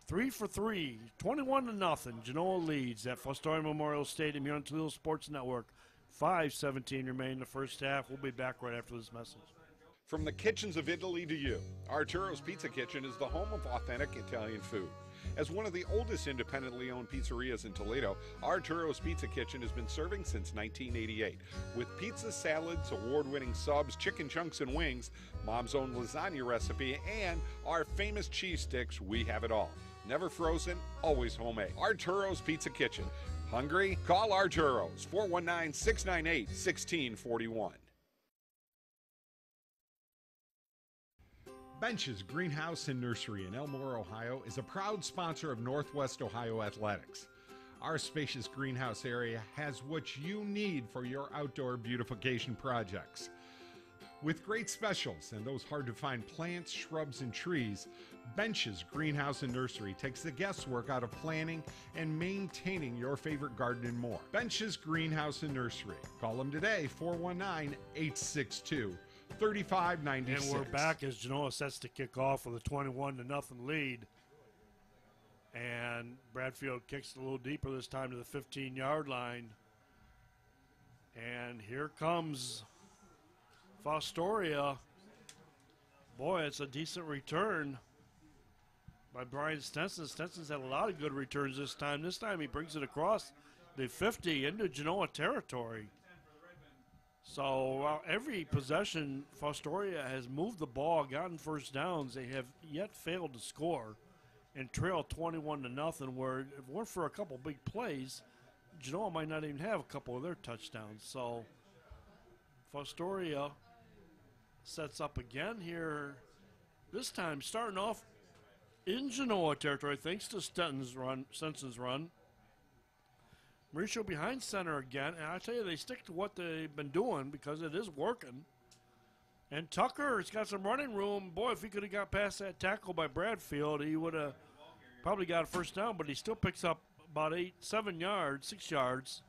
3 for 3, 21-0. Genoa leads at Fostoria Memorial Stadium here on Toledo Sports Network. 5:17 remain in the first half. We'll be back right after this message. From the kitchens of Italy to you, Arturos Pizza Kitchen is the home of authentic Italian food. As one of the oldest independently owned pizzerias in Toledo, Arturos Pizza Kitchen has been serving since 1988. With pizza, salads, award-winning subs, chicken chunks and wings, Mom's own lasagna recipe, and our famous cheese sticks, we have it all. Never frozen, always homemade. Arturos Pizza Kitchen. Hungry? Call Arturos, 419-698-1641. Bench's Greenhouse and Nursery in Elmore, Ohio is a proud sponsor of Northwest Ohio Athletics. Our spacious greenhouse area has what you need for your outdoor beautification projects. With great specials and those hard-to-find plants, shrubs, and trees, Bench's Greenhouse and Nursery takes the guesswork out of planning and maintaining your favorite garden and more. Bench's Greenhouse and Nursery. Call them today, 419-862-3596. And we're back as Genoa sets to kick off with a 21-0 lead. And Bradfield kicks a little deeper this time to the 15-yard line. And here comes Fostoria. Boy, it's a decent return by Brian Stenson. Stenson's had a lot of good returns this time. This time he brings it across the 50 into Genoa territory. So every possession, Fostoria has moved the ball, gotten first downs. They have yet failed to score and trail 21-0, where if it weren't for a couple big plays, Genoa might not even have a couple of their touchdowns. So Fostoria sets up again here, this time starting off in Genoa territory thanks to Stenson's run. Mauricio behind center again, and I tell you, they stick to what they've been doing because it is working. And Tucker has got some running room. Boy, if he could have got past that tackle by Bradfield, he would have probably got a first down, but he still picks up about 6 yards.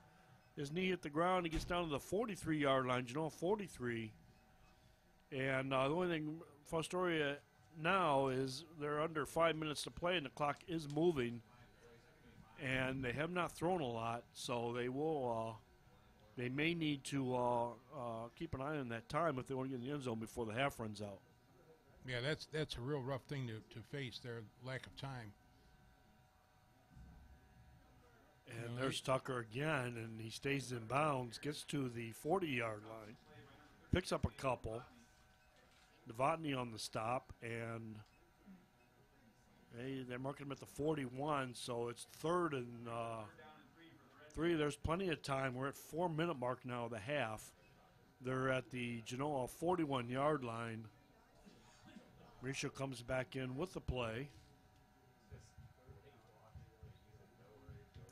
His knee hit the ground. He gets down to the 43-yard line, Genoa 43. And the only thing Fostoria now is they're under 5 minutes to play, and the clock is moving. And they have not thrown a lot, so they will. They may need to keep an eye on that time if they want to get in the end zone before the half runs out. Yeah, that's a real rough thing to face, their lack of time. And there's Tucker again, and he stays in bounds, gets to the 40-yard line, picks up a couple. Novotny on the stop, and they're marking him at the 41, so it's 3rd and 3. There's plenty of time. We're at 4-minute mark now of the half. They're at the Genoa 41-yard line. Mauricio comes back in with the play.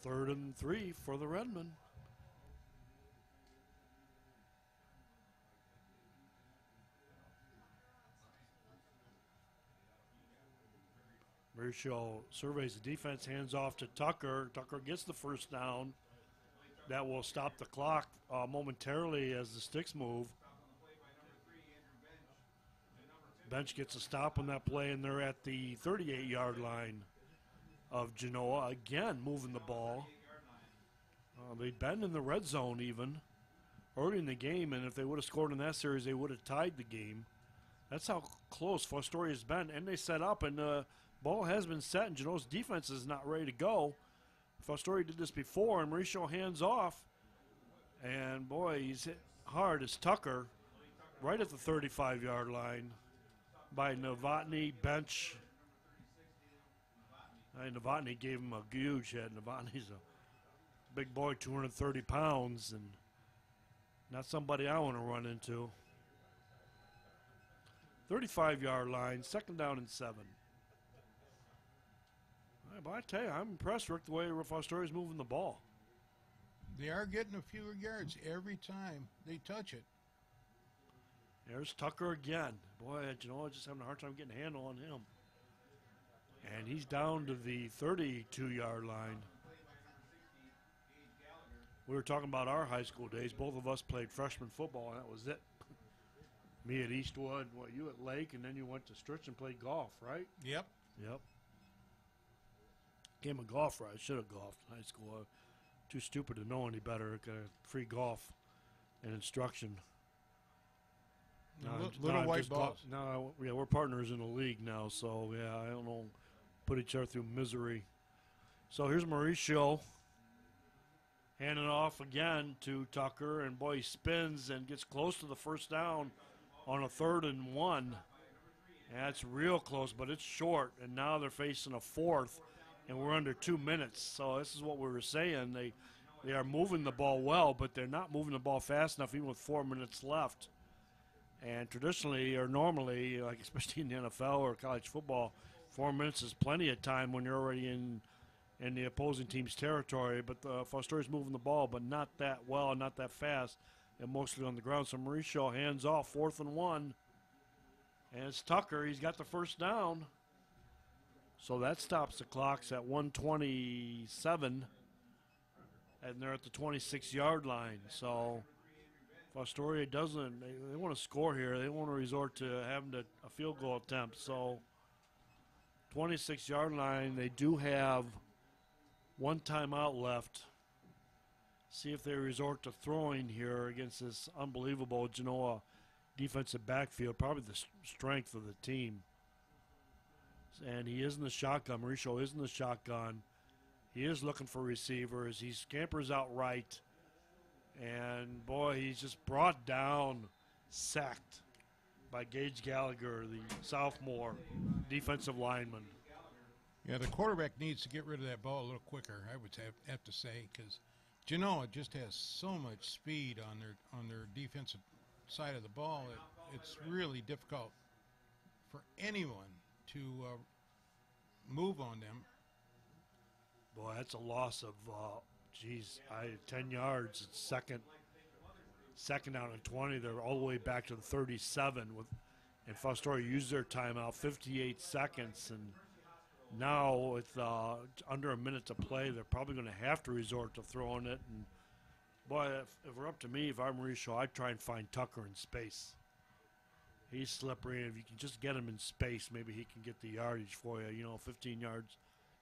3rd and 3 for the Redmen. Mauricio surveys the defense, hands off to Tucker. Tucker gets the first down. That will stop the clock momentarily as the sticks move. Bench gets a stop on that play, and they're at the 38-yard line of Genoa, again moving the ball. They'd been in the red zone even early in the game, and if they would have scored in that series, they would have tied the game. That's how close Fostoria's been, and they set up, and ball has been set, and Genoa's defense is not ready to go. Fostoria did this before, and Mauricio hands off. And, boy, he's hit hard as Tucker right at the 35-yard line by Novotny. Bench. Novotny gave him a huge hit. Novotny's a big boy, 230 pounds, and not somebody I want to run into. 35-yard line, 2nd down and 7. But I tell you, I'm impressed, Rick, the way Fostoria's moving the ball. They are getting a few yards every time they touch it. There's Tucker again. Boy, just having a hard time getting a handle on him. And he's down to the 32-yard line. We were talking about our high school days. Both of us played freshman football, and that was it. Me at Eastwood, you at Lake, and then you went to Stritch and played golf, right? Yep. Game of golf, right? I should have golfed in high school. Too stupid to know any better. Free golf and instruction. Little white balls. We're partners in the league now, so I don't know. Put each other through misery. So here's Mauricio handing off again to Tucker, and boy, he spins and gets close to the first down on a 3rd and 1. That's real close, but it's short, and now they're facing a 4th, and we're under 2 minutes. So this is what we were saying. They are moving the ball well, but they're not moving the ball fast enough even with 4 minutes left. And traditionally or normally, like especially in the NFL or college football, 4 minutes is plenty of time when you're already in the opposing team's territory. But Fostoria's moving the ball, but not that well, not that fast, and mostly on the ground. So Mauricio hands off, 4th and 1. And it's Tucker. He's got the first down. So that stops the clocks at 1:27. And they're at the 26-yard line. So Fostoria doesn't, they want to score here. They want to resort to having a field goal attempt. So 26-yard line, they do have one timeout left. See if they resort to throwing here against this unbelievable Genoa defensive backfield, probably the strength of the team. And he is in the shotgun. Mauricio is in the shotgun. He is looking for receivers. He scampers out right. And, boy, he's just brought down, sacked by Gage Gallagher, the sophomore defensive lineman. Yeah, the quarterback needs to get rid of that ball a little quicker, I would have to say, because Genoa just has so much speed on their defensive side of the ball. It's really difficult for anyone to move on them. Boy, that's a loss of, 10 yards. It's second down and 20. They're all the way back to the 37 and Fostoria used their timeout, 58 seconds. And now with under a minute to play, they're probably going to have to resort to throwing it. And, boy, if we're up to me, if I'm Mauricio, I'd try and find Tucker in space. He's slippery, and if you can just get him in space, maybe he can get the yardage for you, 15 yards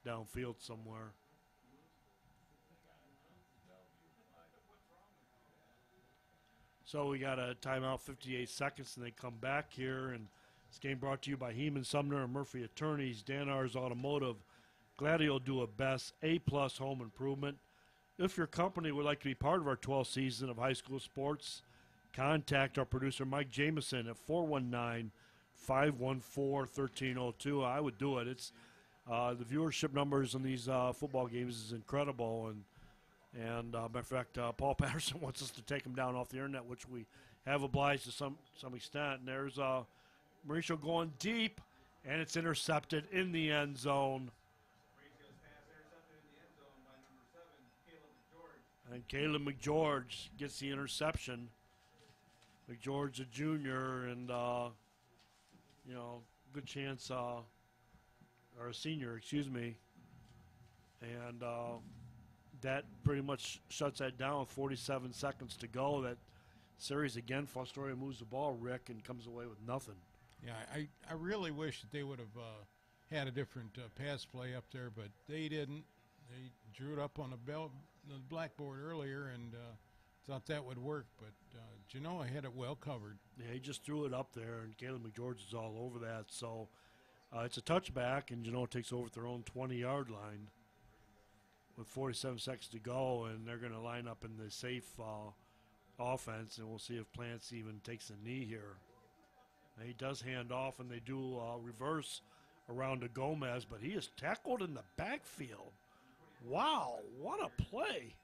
downfield somewhere. So we got a timeout, 58 seconds, and they come back here. And this game brought to you by Heban, Somner, and Murphree Attorneys, Danars Automotive, Gladio Do It Best, A-plus Home Improvement. If your company would like to be part of our 12th season of high school sports, contact our producer, Mike Jameson, at 419-514-1302. I would do it. It's the viewership numbers in these football games is incredible. And matter of fact, Paul Patterson wants us to take him down off the internet, which we have obliged to some extent. And there's Mauricio going deep, and it's intercepted in the end zone. And Caleb McGeorge gets the interception. McGeorge, a junior, and, good chance, or a senior, excuse me. And that pretty much shuts that down with 47 seconds to go. That series again, Fostoria moves the ball, Rick, and comes away with nothing. Yeah, I really wish that they would have had a different pass play up there, but they didn't. They drew it up on the blackboard earlier and thought that would work, but Genoa had it well covered. Yeah, he just threw it up there, and Caleb McGeorge is all over that. So it's a touchback, and Genoa takes over at their own 20-yard line with 47 seconds to go, and they're going to line up in the safe offense, and we'll see if Plants even takes a knee here. And he does hand off, and they do reverse around to Gomez, but he is tackled in the backfield. Wow, what a play.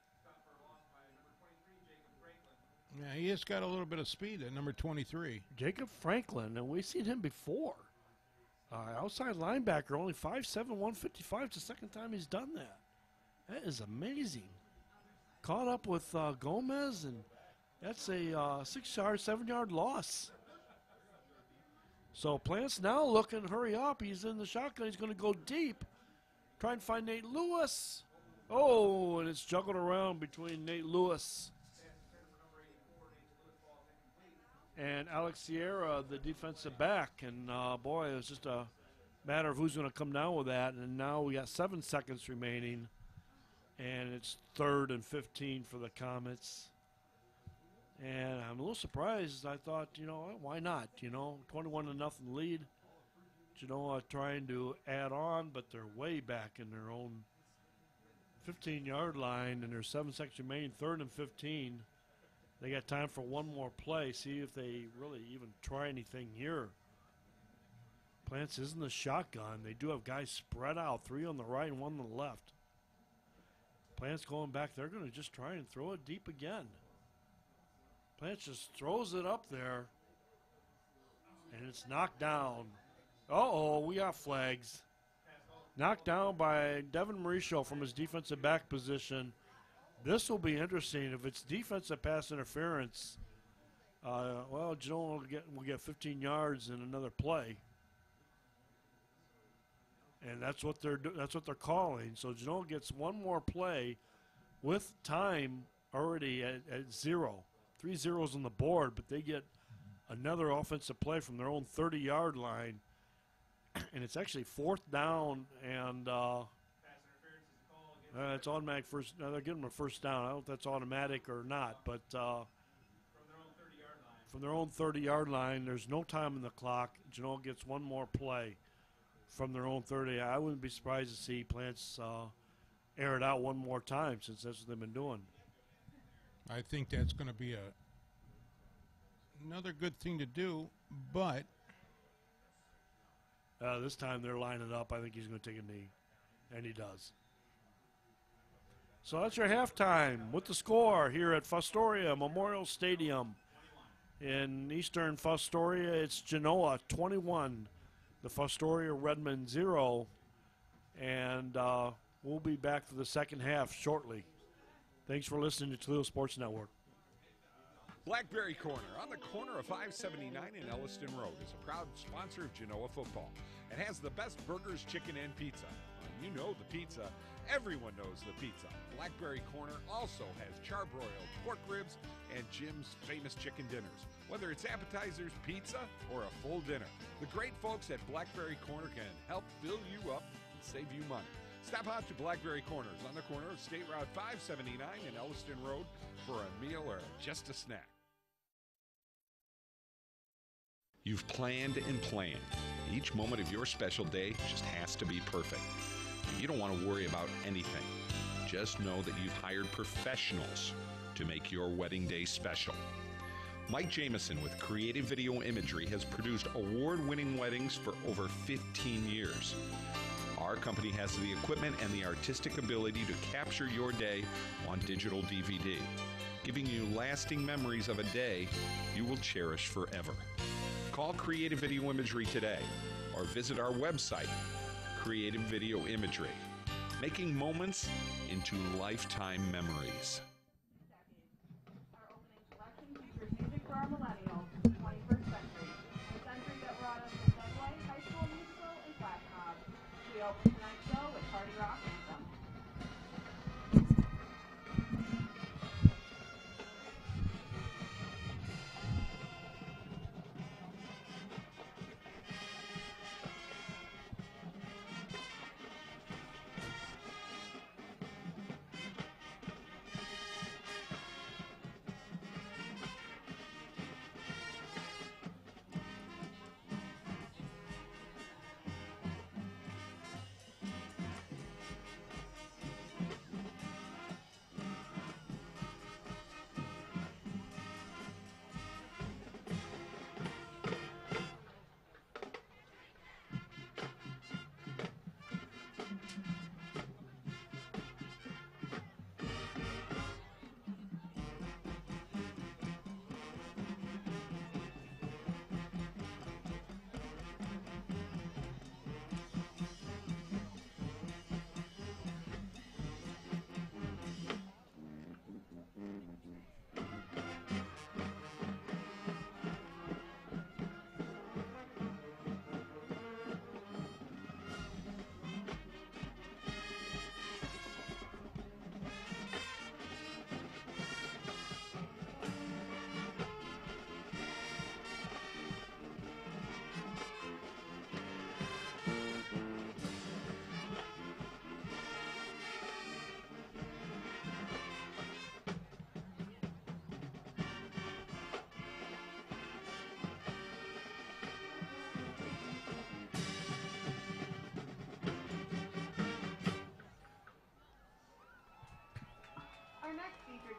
Yeah, he has got a little bit of speed at number 23. Jacob Franklin, and we've seen him before. Outside linebacker, only 5'7", 155. It's the second time he's done that. That is amazing. Caught up with Gomez, and that's a 6-yard, 7-yard loss. So Plant's now looking, hurry up. He's in the shotgun. He's going to go deep. Try and find Nate Lewis. Oh, and it's juggled around between Nate Lewis and Alex Sierra, the defensive back. And, boy, it was just a matter of who's going to come down with that. And now we got 7 seconds remaining, and it's 3rd and 15 for the Comets. And I'm a little surprised. I thought, why not? 21-0 lead. Genoa trying to add on, but they're way back in their own 15-yard line, and there's 7 seconds remaining, 3rd and 15. They got time for one more play. See if they really even try anything here. Plants isn't the shotgun. They do have guys spread out, 3 on the right and 1 on the left. Plants going back. They're going to just try and throw it deep again. Plants just throws it up there, and it's knocked down. Uh-oh, we got flags. Knocked down by Devin Mauricio from his defensive back position. This will be interesting. If it's defensive pass interference, Genoa will get 15 yards in another play, and that's what they're calling. So Genoa gets one more play with time already at 0. 3 zeros on the board, but they get another offensive play from their own 30-yard line, and it's actually 4th down, and it's automatic first. They're giving them a first down. I don't know if that's automatic or not, but from their own 30-yard line, there's no time in the clock. Genoa gets one more play from their own 30. I wouldn't be surprised to see Plants air it out one more time, since that's what they've been doing. I think that's going to be another good thing to do, but this time they're lining up. I think he's going to take a knee, and he does. So that's your halftime with the score here at Fostoria Memorial Stadium. In Eastern Fostoria, it's Genoa 21, the Fostoria Redmond 0, and we'll be back for the second half shortly. Thanks for listening to Toledo Sports Network. Blackberry Corner on the corner of 579 and Elliston Road is a proud sponsor of Genoa football. It has the best burgers, chicken, and pizza. You know the pizza. Everyone knows the pizza. Blackberry Corner also has charbroiled pork ribs and Jim's famous chicken dinners. Whether it's appetizers, pizza, or a full dinner, the great folks at Blackberry Corner can help fill you up and save you money. Stop out to Blackberry Corners on the corner of State Route 579 and Elliston Road for a meal or just a snack. You've planned and planned. Each moment of your special day just has to be perfect. You don't want to worry about anything. Just know that you've hired professionals to make your wedding day special. Mike Jameson with Creative Video Imagery has produced award-winning weddings for over 15 years. Our company has the equipment and the artistic ability to capture your day on digital DVD, giving you lasting memories of a day you will cherish forever. Call Creative Video Imagery today or visit our website, Creative Video Imagery, making moments into lifetime memories. Our opening collection features music for our millennials, the 21st century, the century that brought us the Subway, High School Musical, and Flash Mob. We open tonight's show with Party Rock Anthem.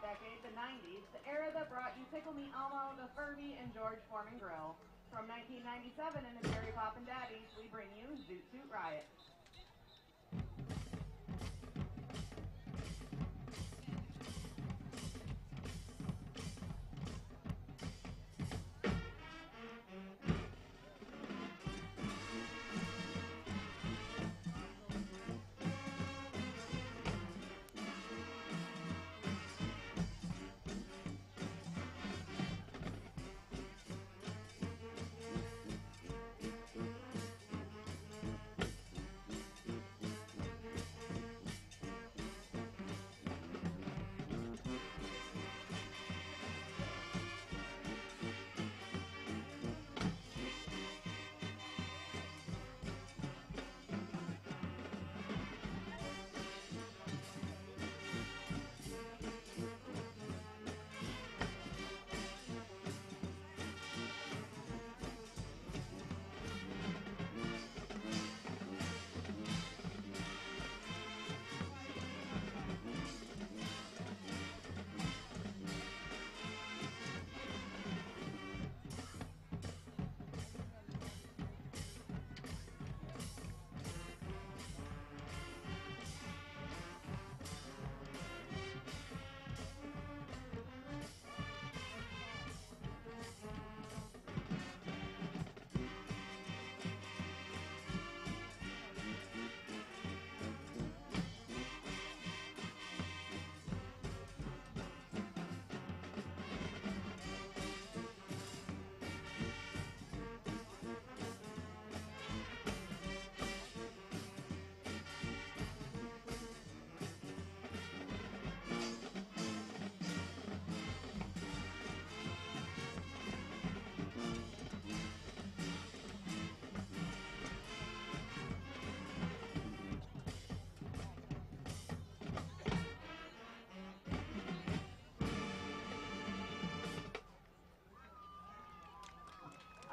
decade, the 90s, the era that brought you Pickle Me Elmo, the Furby, and George Foreman Grill. From 1997 in the Cherry Poppin' Daddies, we bring you Zoot Suit Riot.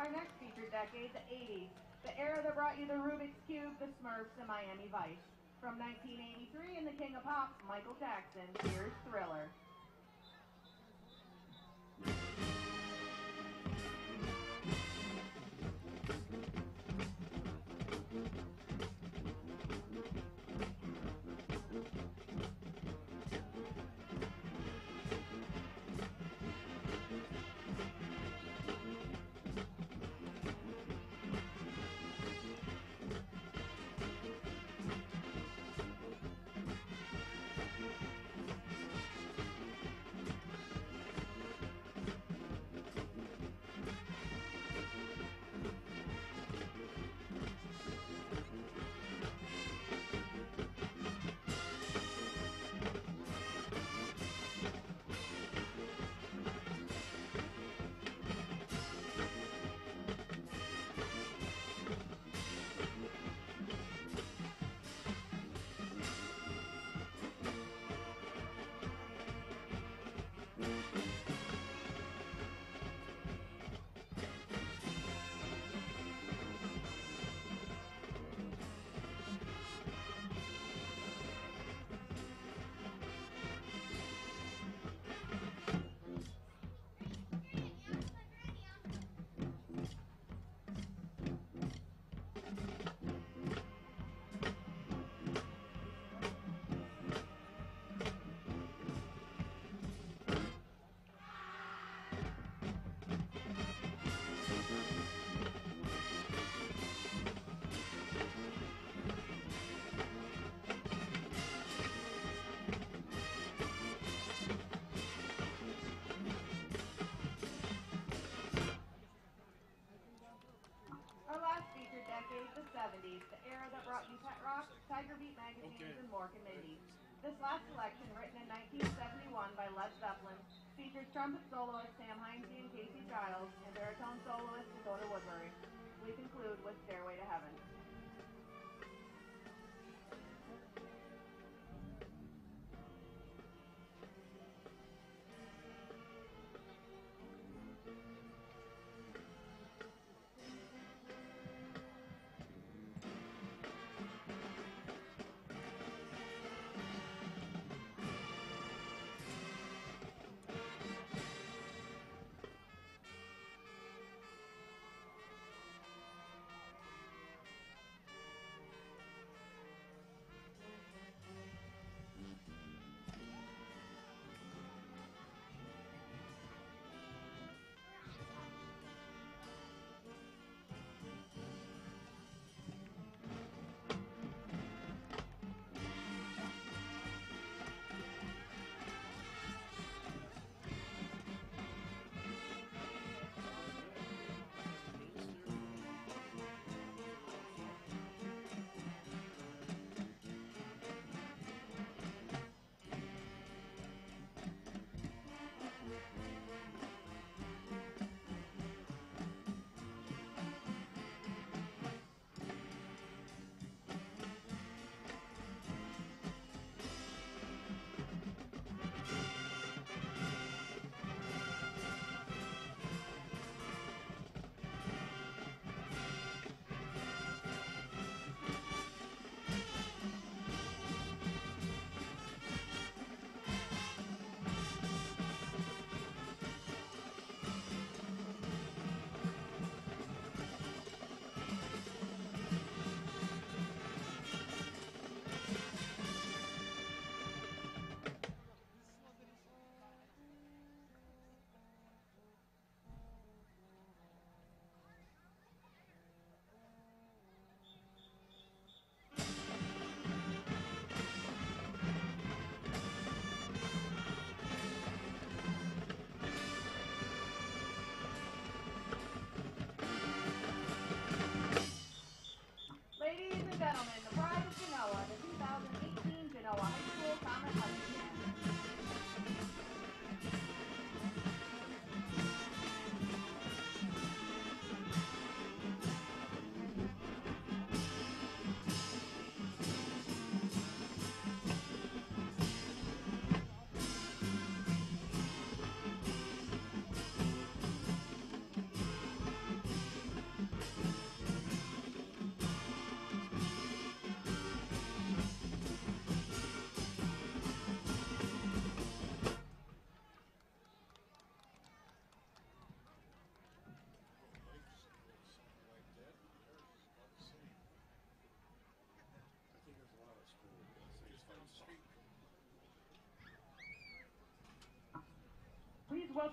Our next featured decade, the 80s, the era that brought you the Rubik's Cube, the Smurfs, and Miami Vice. From 1983 and the King of Pop, Michael Jackson, here's Thriller. The 70s, the era that brought you Pet Rock, Tiger Beat magazines, and Mork and Mindy. This last selection, written in 1971 by Led Zeppelin, features trumpet soloist Sam Heinze and Casey Giles, and baritone soloist Dakota Woodbury. We conclude with Stairway to Heaven.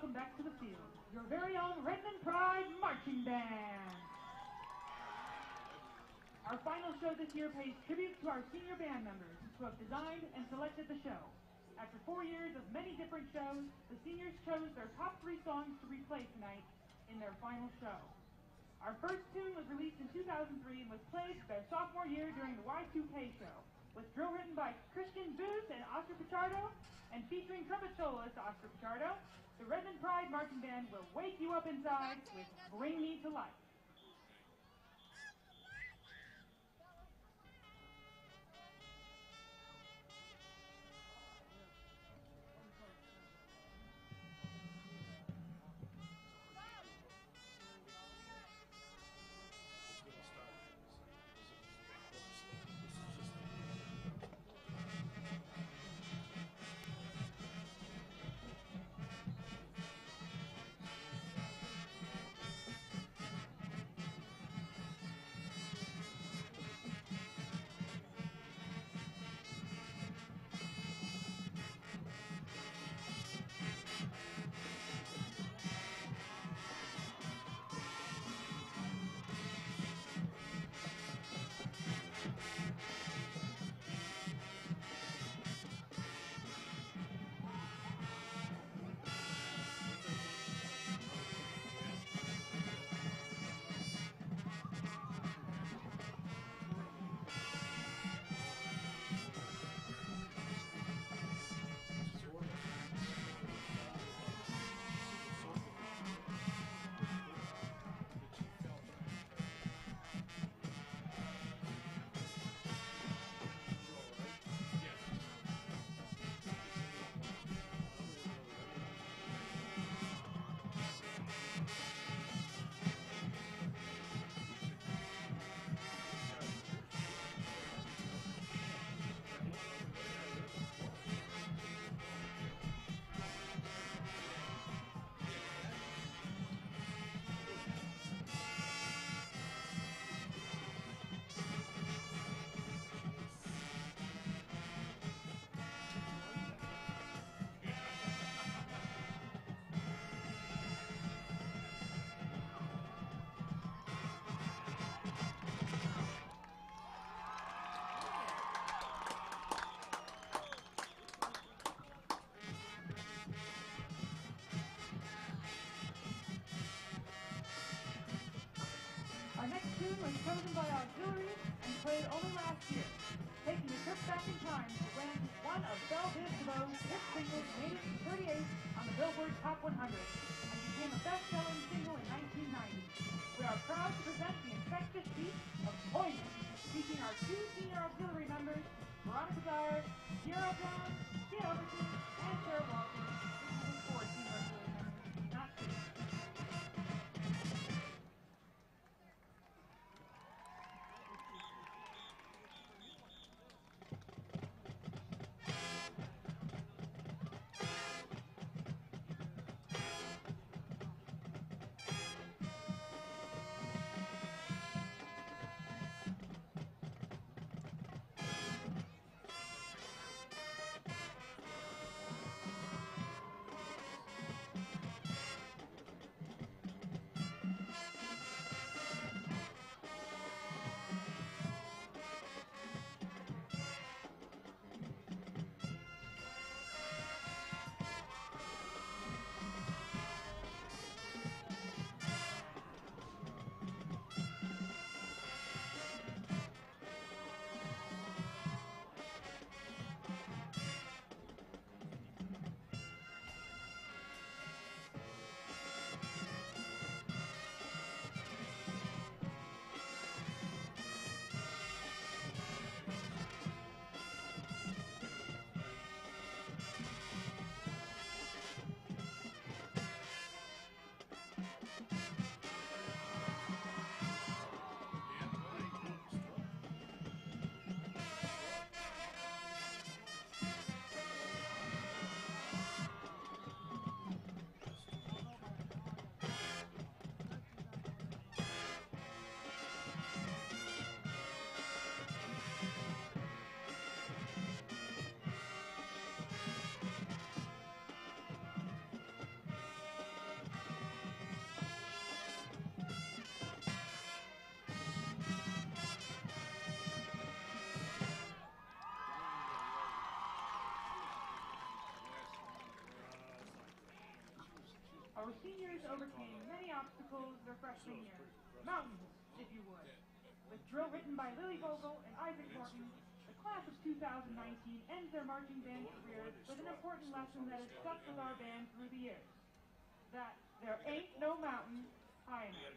welcome back to the field your very own Redmond Pride Marching Band. Our final show this year pays tribute to our senior band members who have designed and selected the show. After 4 years of many different shows, the seniors chose their top 3 songs to replay tonight in their final show. Our first tune was released in 2003 and was played their sophomore year during the Y2K show, with drill written by Christian Booth and Oscar Pichardo, and featuring trumpet soloist Oscar Pichardo. The Redmond Pride Marching Band will wake you up inside with Bring Me to Life. Our next tune was chosen by auxiliaries and played only last year, taking a trip back in time to rank one of Belle Biv DeVoe's hit singles made it to 38 on the Billboard Top 100 and became a best-selling single in 1990. We are proud to present the infectious beat of Poison, featuring our 2 senior auxiliary members, Veronica Dyer, Sierra Brown, Kate Overton, and Sarah Walker. This is 4 senior auxiliary members, not 2. our seniors overcame many obstacles their freshman year. Mountains, if you would. With drill written by Lily Vogel and Isaac Morton, the class of 2019 ends their marching band careers with an important lesson that has stuck with our band through the years. That there ain't no mountain high enough.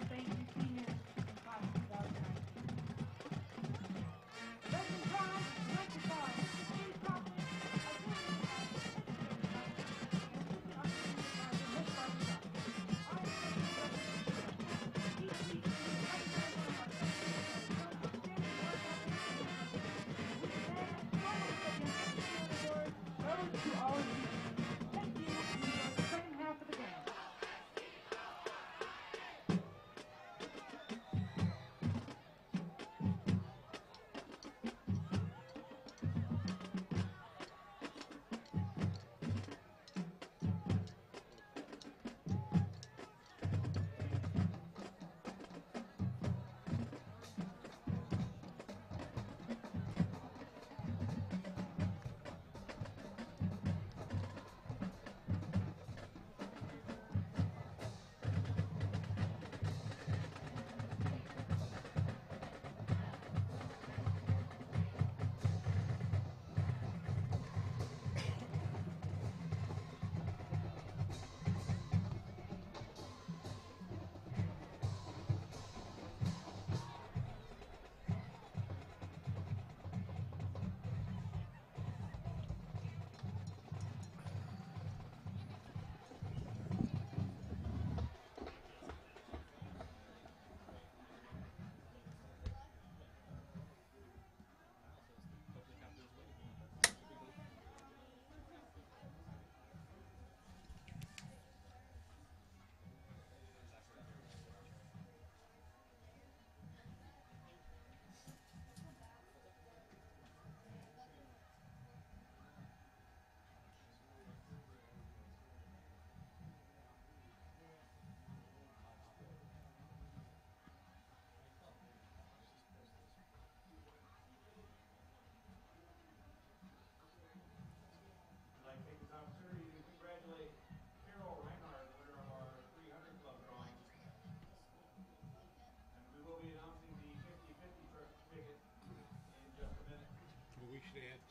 Thank you, seniors, and class of 2019. Legend Drive, directed by Mr. Steve Coughlin, auxiliary by Mr. David Knight, and assistant auxiliary by Ms. Barbara Duff. Our executive representative, each week we will recognize one of our seniors for outstanding work ethic and integrity, which then, followed by the Outstanding Award, goes to our leaders. Thank you, and enjoy the second half of the band.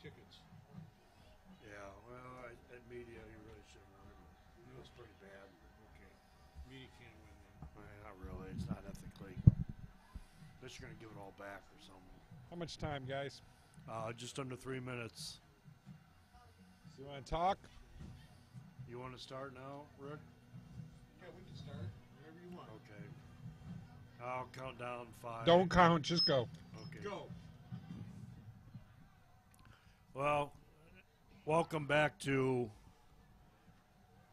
Tickets. Yeah, well, at media, you really shouldn't win. It was pretty bad. Okay. Media can't win then. Not really. It's not ethically. Unless you're going to give it all back or something. How much time, guys? Just under 3 minutes. So you want to talk? You want to start now, Rick? Yeah, we can start whenever you want. Okay. I'll count down 5. Don't count, just go. Okay. Go. Well, welcome back to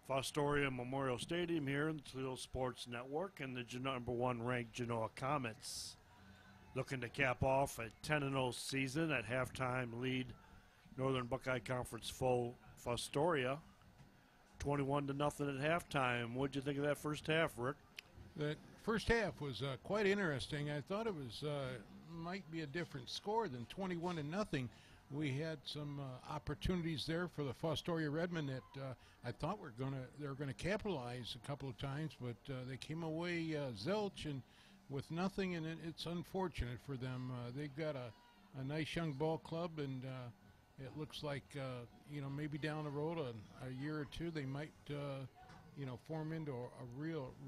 Fostoria Memorial Stadium here in the Toledo Sports Network and the number one ranked Genoa Comets. Looking to cap off a 10-0 season at halftime lead Northern Buckeye Conference foe Fostoria. 21-0 at halftime. What'd you think of that first half, Rick? The first half was quite interesting. I thought it was might be a different score than 21-0. We had some opportunities there for the Fostoria Redmen that I thought they were gonna capitalize a couple of times, but they came away zilch and with nothing, and it's unfortunate for them. They've got a nice young ball club, and it looks like maybe down the road, a year or two, they might form into a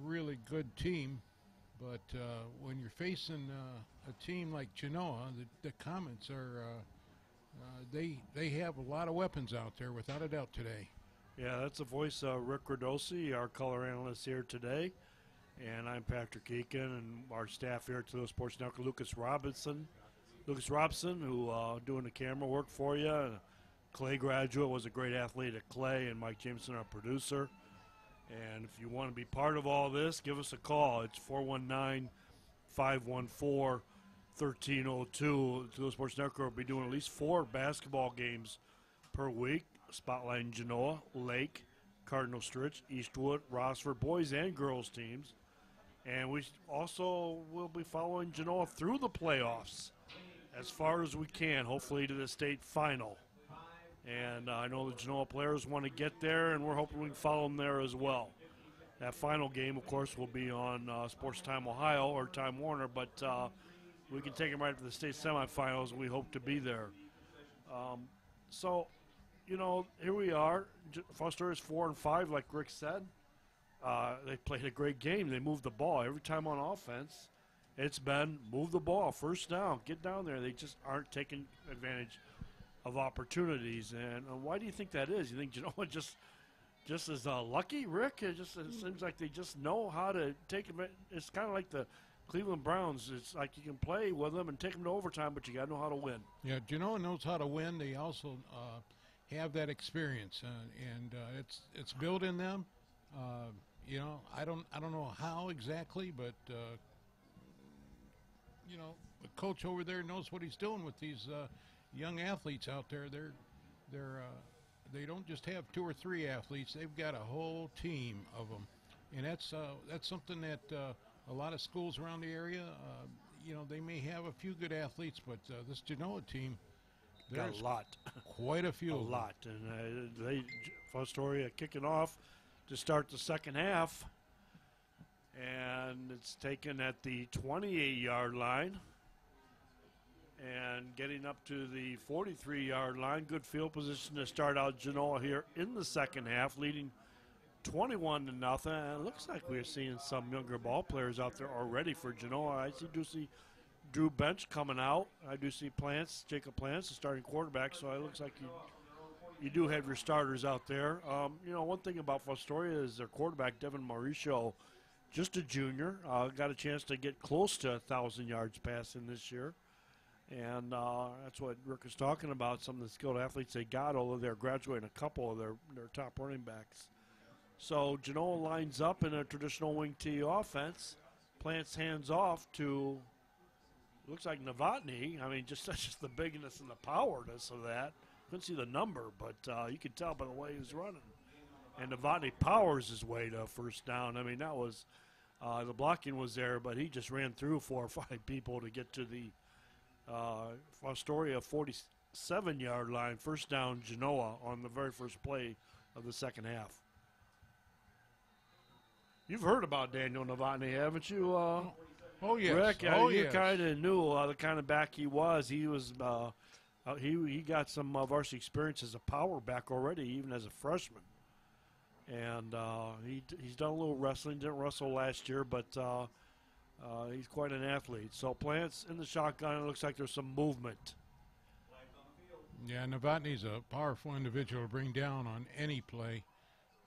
really good team. But when you're facing a team like Genoa, the Comets are they have a lot of weapons out there, without a doubt, today. Yeah, that's the voice of Rick Radosi, our color analyst here today. And I'm Patrick Eakin, and our staff here at Toledo Sports Network, Lucas Robson, who doing the camera work for you. Clay graduate, was a great athlete at Clay, and Mike Jameson, our producer. And if you want to be part of all this, give us a call. It's 419-514-1302. Toledo Sports Network will be doing at least 4 basketball games per week, spotlighting Genoa, Lake, Cardinal Stritch, Eastwood, Rossford, boys and girls teams. And we also will be following Genoa through the playoffs as far as we can, hopefully to the state final. And I know the Genoa players want to get there, and we're hoping we can follow them there as well. That final game, of course, will be on Sports Time Ohio or Time Warner, but we can take them right to the state semifinals, and we hope to be there. Here we are. Foster is 4-5, like Rick said. They played a great game. They moved the ball every time on offense. It's been move the ball, first down, get down there. They just aren't taking advantage of opportunities. And why do you think that is? You think Genoa just is lucky, Rick? It seems like they just know how to take them. It's kind of like the Cleveland Browns. It's like you can play with them and take them to overtime, but you got to know how to win. Yeah, Genoa knows how to win. They also have that experience, and it's built in them. I don't know how exactly, but the coach over there knows what he's doing with these young athletes out there. They don't just have 2 or 3 athletes; they've got a whole team of them, and that's something that a lot of schools around the area, they may have a few good athletes, but this Genoa team, there's a lot, quite a few, and Fostoria kicking off to start the second half, and it's taken at the 28-yard line and getting up to the 43-yard line. Good field position to start out Genoa here in the second half, leading 21-0. And it looks like we're seeing some younger ball players out there already for Genoa. I do see Drew Bench coming out. I do see Jacob Plants, the starting quarterback, so it looks like you do have your starters out there. One thing about Fostoria is their quarterback, Devin Mauricio, just a junior, got a chance to get close to 1,000 yards passing this year. And that's what Rick is talking about, some of the skilled athletes they got, although they're graduating a couple of their top running backs. So Genoa lines up in a traditional wing T offense, plants hands off to, looks like Novotny. I mean, that's just the bigness and the powerness of that. Couldn't see the number, but you could tell by the way he was running. And Novotny powers his way to first down. I mean, that was, the blocking was there, but he just ran through 4 or 5 people to get to the Fostoria 47-yard line, first down Genoa on the very first play of the second half. You've heard about Daniel Novotny, haven't you, Oh, yes. Rick? You Yes. kind of knew the kind of back he was. He was he got some varsity experience as a power back already, even as a freshman. And he's done a little wrestling. Didn't wrestle last year, but he's quite an athlete. So Plants in the shotgun. It looks like there's some movement. Yeah, Novotny's a powerful individual to bring down on any play,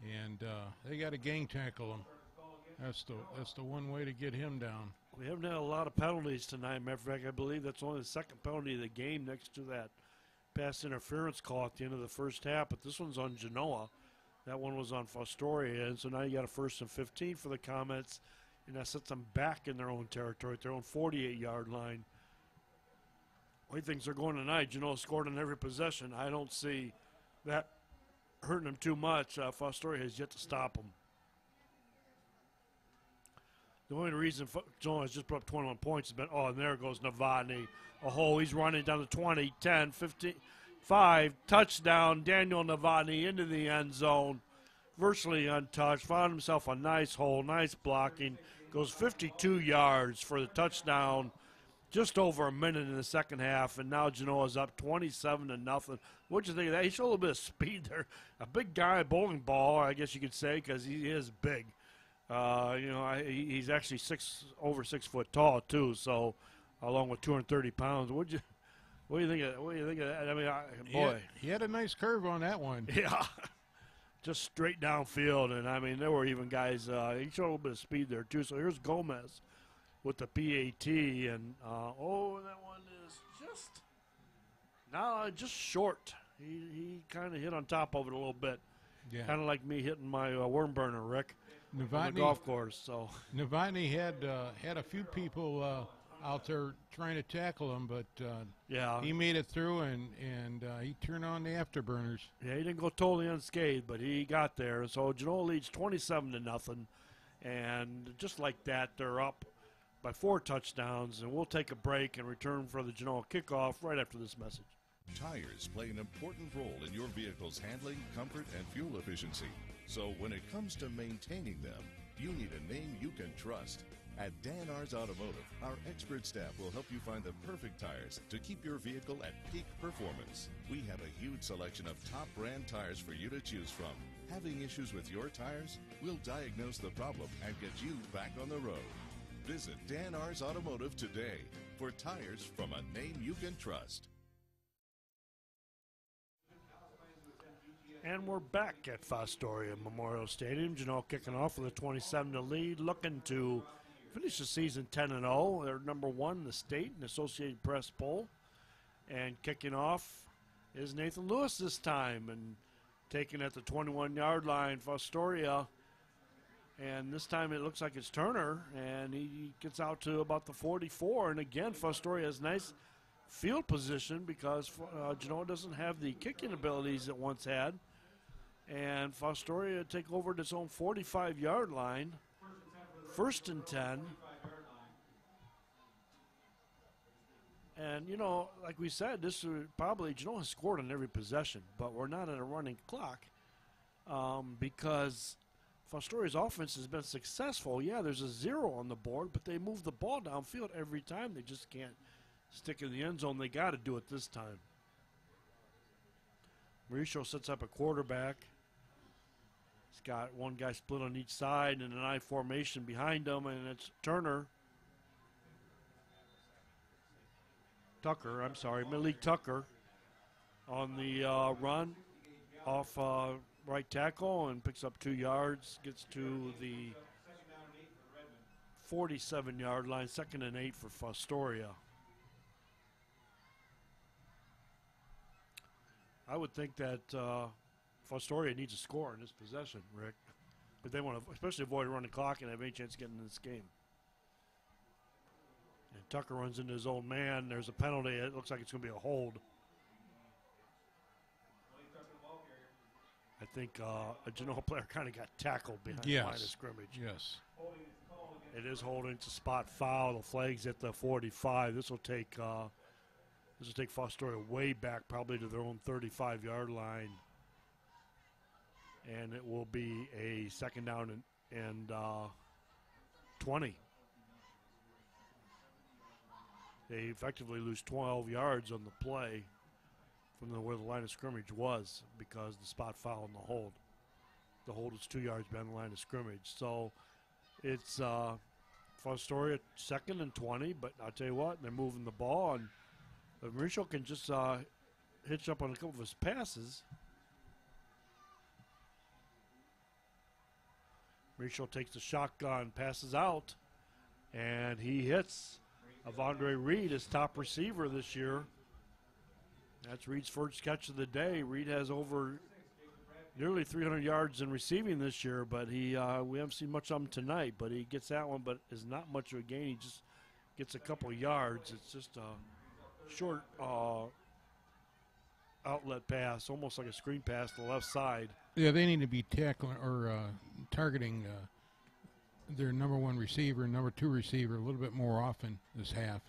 and they got to gang tackle him. That's the one way to get him down. We haven't had a lot of penalties tonight. Matter of fact, I believe that's only the second penalty of the game next to that pass interference call at the end of the first half, but this one's on Genoa. That one was on Fostoria, and so now you got a 1st and 15 for the Comets, and that sets them back in their own territory, at their own 48-yard line. The way things are going tonight, Genoa scored on every possession. I don't see that hurting them too much. Fostoria has yet to stop them. The only reason Genoa has just put up 21 points has been, oh, and there goes Novotny. Oh, he's running down to 20, 10, 15, 5. Touchdown, Daniel Novotny into the end zone. Virtually untouched. Found himself a nice hole, nice blocking. Goes 52 yards for the touchdown. Just over a minute in the second half, and now Genoa's up 27-0. What'd you think of that? He showed a little bit of speed there. A big guy, bowling ball, I guess you could say, because he is big. He's actually over 6 foot tall too. So, along with 230 pounds, what do you think of that? I mean, boy, he had a nice curve on that one. Yeah, just straight downfield, and I mean there were even guys. He showed a little bit of speed there too. So here's Gomez with the PAT, and that one is just short. He kind of hit on top of it a little bit. Yeah, kind of like me hitting my worm burner, Rick. On the golf course. So Novotny had a few people out there trying to tackle him, but he made it through and he turned on the afterburners. Yeah, he didn't go totally unscathed, but he got there. So Genoa leads 27-0, and just like that, they're up by 4 touchdowns. And we'll take a break and return for the Genoa kickoff right after this message. Tires play an important role in your vehicle's handling, comfort, and fuel efficiency. So when it comes to maintaining them, you need a name you can trust. At Dan Ars Automotive, our expert staff will help you find the perfect tires to keep your vehicle at peak performance. We have a huge selection of top brand tires for you to choose from. Having issues with your tires? We'll diagnose the problem and get you back on the road. Visit Dan Ars Automotive today for tires from a name you can trust. And we're back at Fostoria Memorial Stadium. Genoa kicking off with a 27 lead, looking to finish the season 10-0. They're number 1 in the state in the Associated Press poll. And kicking off is Nathan Lewis this time, and taking at the 21-yard line, Fostoria. And this time it looks like it's Turner, and he gets out to about the 44. And again, Fostoria has nice field position because Genoa doesn't have the kicking abilities it once had. And Fostoria take over at its own 45-yard line. 1st and 10. And, like we said, this is probably Genoa has scored on every possession, but we're not at a running clock because Fostoria's offense has been successful. Yeah, there's a 0 on the board, but they move the ball downfield every time. They just can't stick in the end zone. They got to do it this time. Mauricio sets up a quarterback. He's got one guy split on each side and an I formation behind him, and it's Malik Tucker on the run off right tackle and picks up 2 yards, gets to the 47-yard line, 2nd and 8 for Fostoria. I would think that Fostoria needs a score in this possession, Rick. But they want to especially avoid a running clock and have any chance of getting in this game. And Tucker runs into his own man. There's a penalty. It looks like it's going to be a hold. I think a Genoa player kind of got tackled behind the line of scrimmage. Yes. It is holding. It's a spot foul. The flag's at the 45. This will take Fostoria way back, probably to their own 35-yard line. And it will be a 2nd down and 20. They effectively lose 12 yards on the play from where the line of scrimmage was because the spot foul and the hold. The hold was 2 yards behind the line of scrimmage. So it's Fostoria 2nd and 20, but I'll tell you what, they're moving the ball, and Mauricio can just hitch up on a couple of his passes. Mauricio takes the shotgun, passes out, and he hits Avondre Reed, his top receiver this year. That's Reed's first catch of the day. Reed has over nearly 300 yards in receiving this year, but we haven't seen much of him tonight. But he gets that one, but is not much of a gain. He just gets a couple yards. It's just a short outlet pass, almost like a screen pass to the left side. Yeah, they need to be tackling or targeting their number one receiver and number two receiver a little bit more often this half.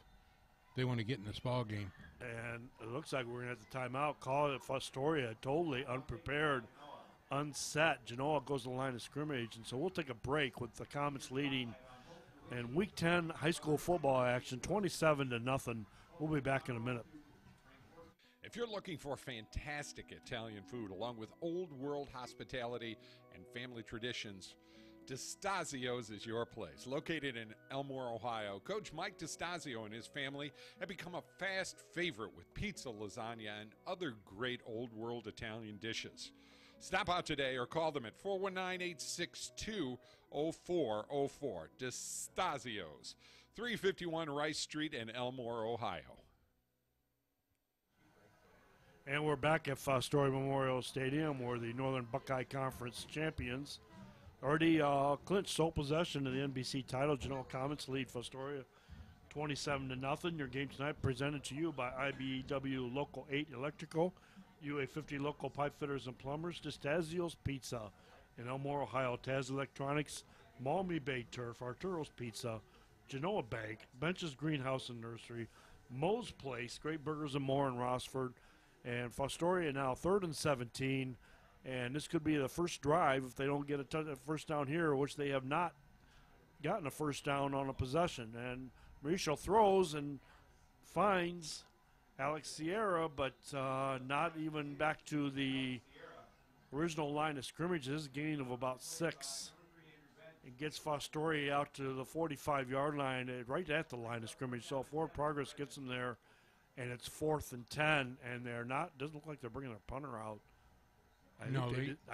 They want to get in this ball game. And it looks like we're going to have the timeout. Call it Fostoria, totally unprepared, unset. Genoa goes to the line of scrimmage, and so we'll take a break with the Comets leading. And Week 10 high school football action, 27-0. We'll be back in a minute. If you're looking for fantastic Italian food along with old world hospitality and family traditions, DeStasio's is your place. Located in Elmore, Ohio, Coach Mike DeStasio and his family have become a fast favorite with pizza, lasagna, and other great old world Italian dishes. Stop out today or call them at 419-862-0404. DeStasio's, 351 Rice Street in Elmore, Ohio. And we're back at Fostoria Memorial Stadium. We're the Northern Buckeye Conference champions. Already clinched sole possession of the NBC title. Genoa Comets lead Fostoria 27-0. Your game tonight presented to you by IBEW Local 8 Electrical, UA50 Local Pipe Fitters and Plumbers, DeStasio's Pizza in Elmore, Ohio, Taz Electronics, Maumee Bay Turf, Arturos Pizza, Genoa Bank, Benches Greenhouse and Nursery, Moes Place, Great Burgers and More in Rossford, and Fostoria now 3rd and 17. And this could be the first drive if they don't get a first down here, which they have not gotten a first down on a possession. And Mauricio throws and finds Alex Sierra, but not even back to the original line of scrimmage. This is a gain of about 6. It gets Fostoria out to the 45-yard line, right at the line of scrimmage. So forward progress gets them there, and it's 4th and 10, and they're not. Doesn't look like they're bringing a punter out. I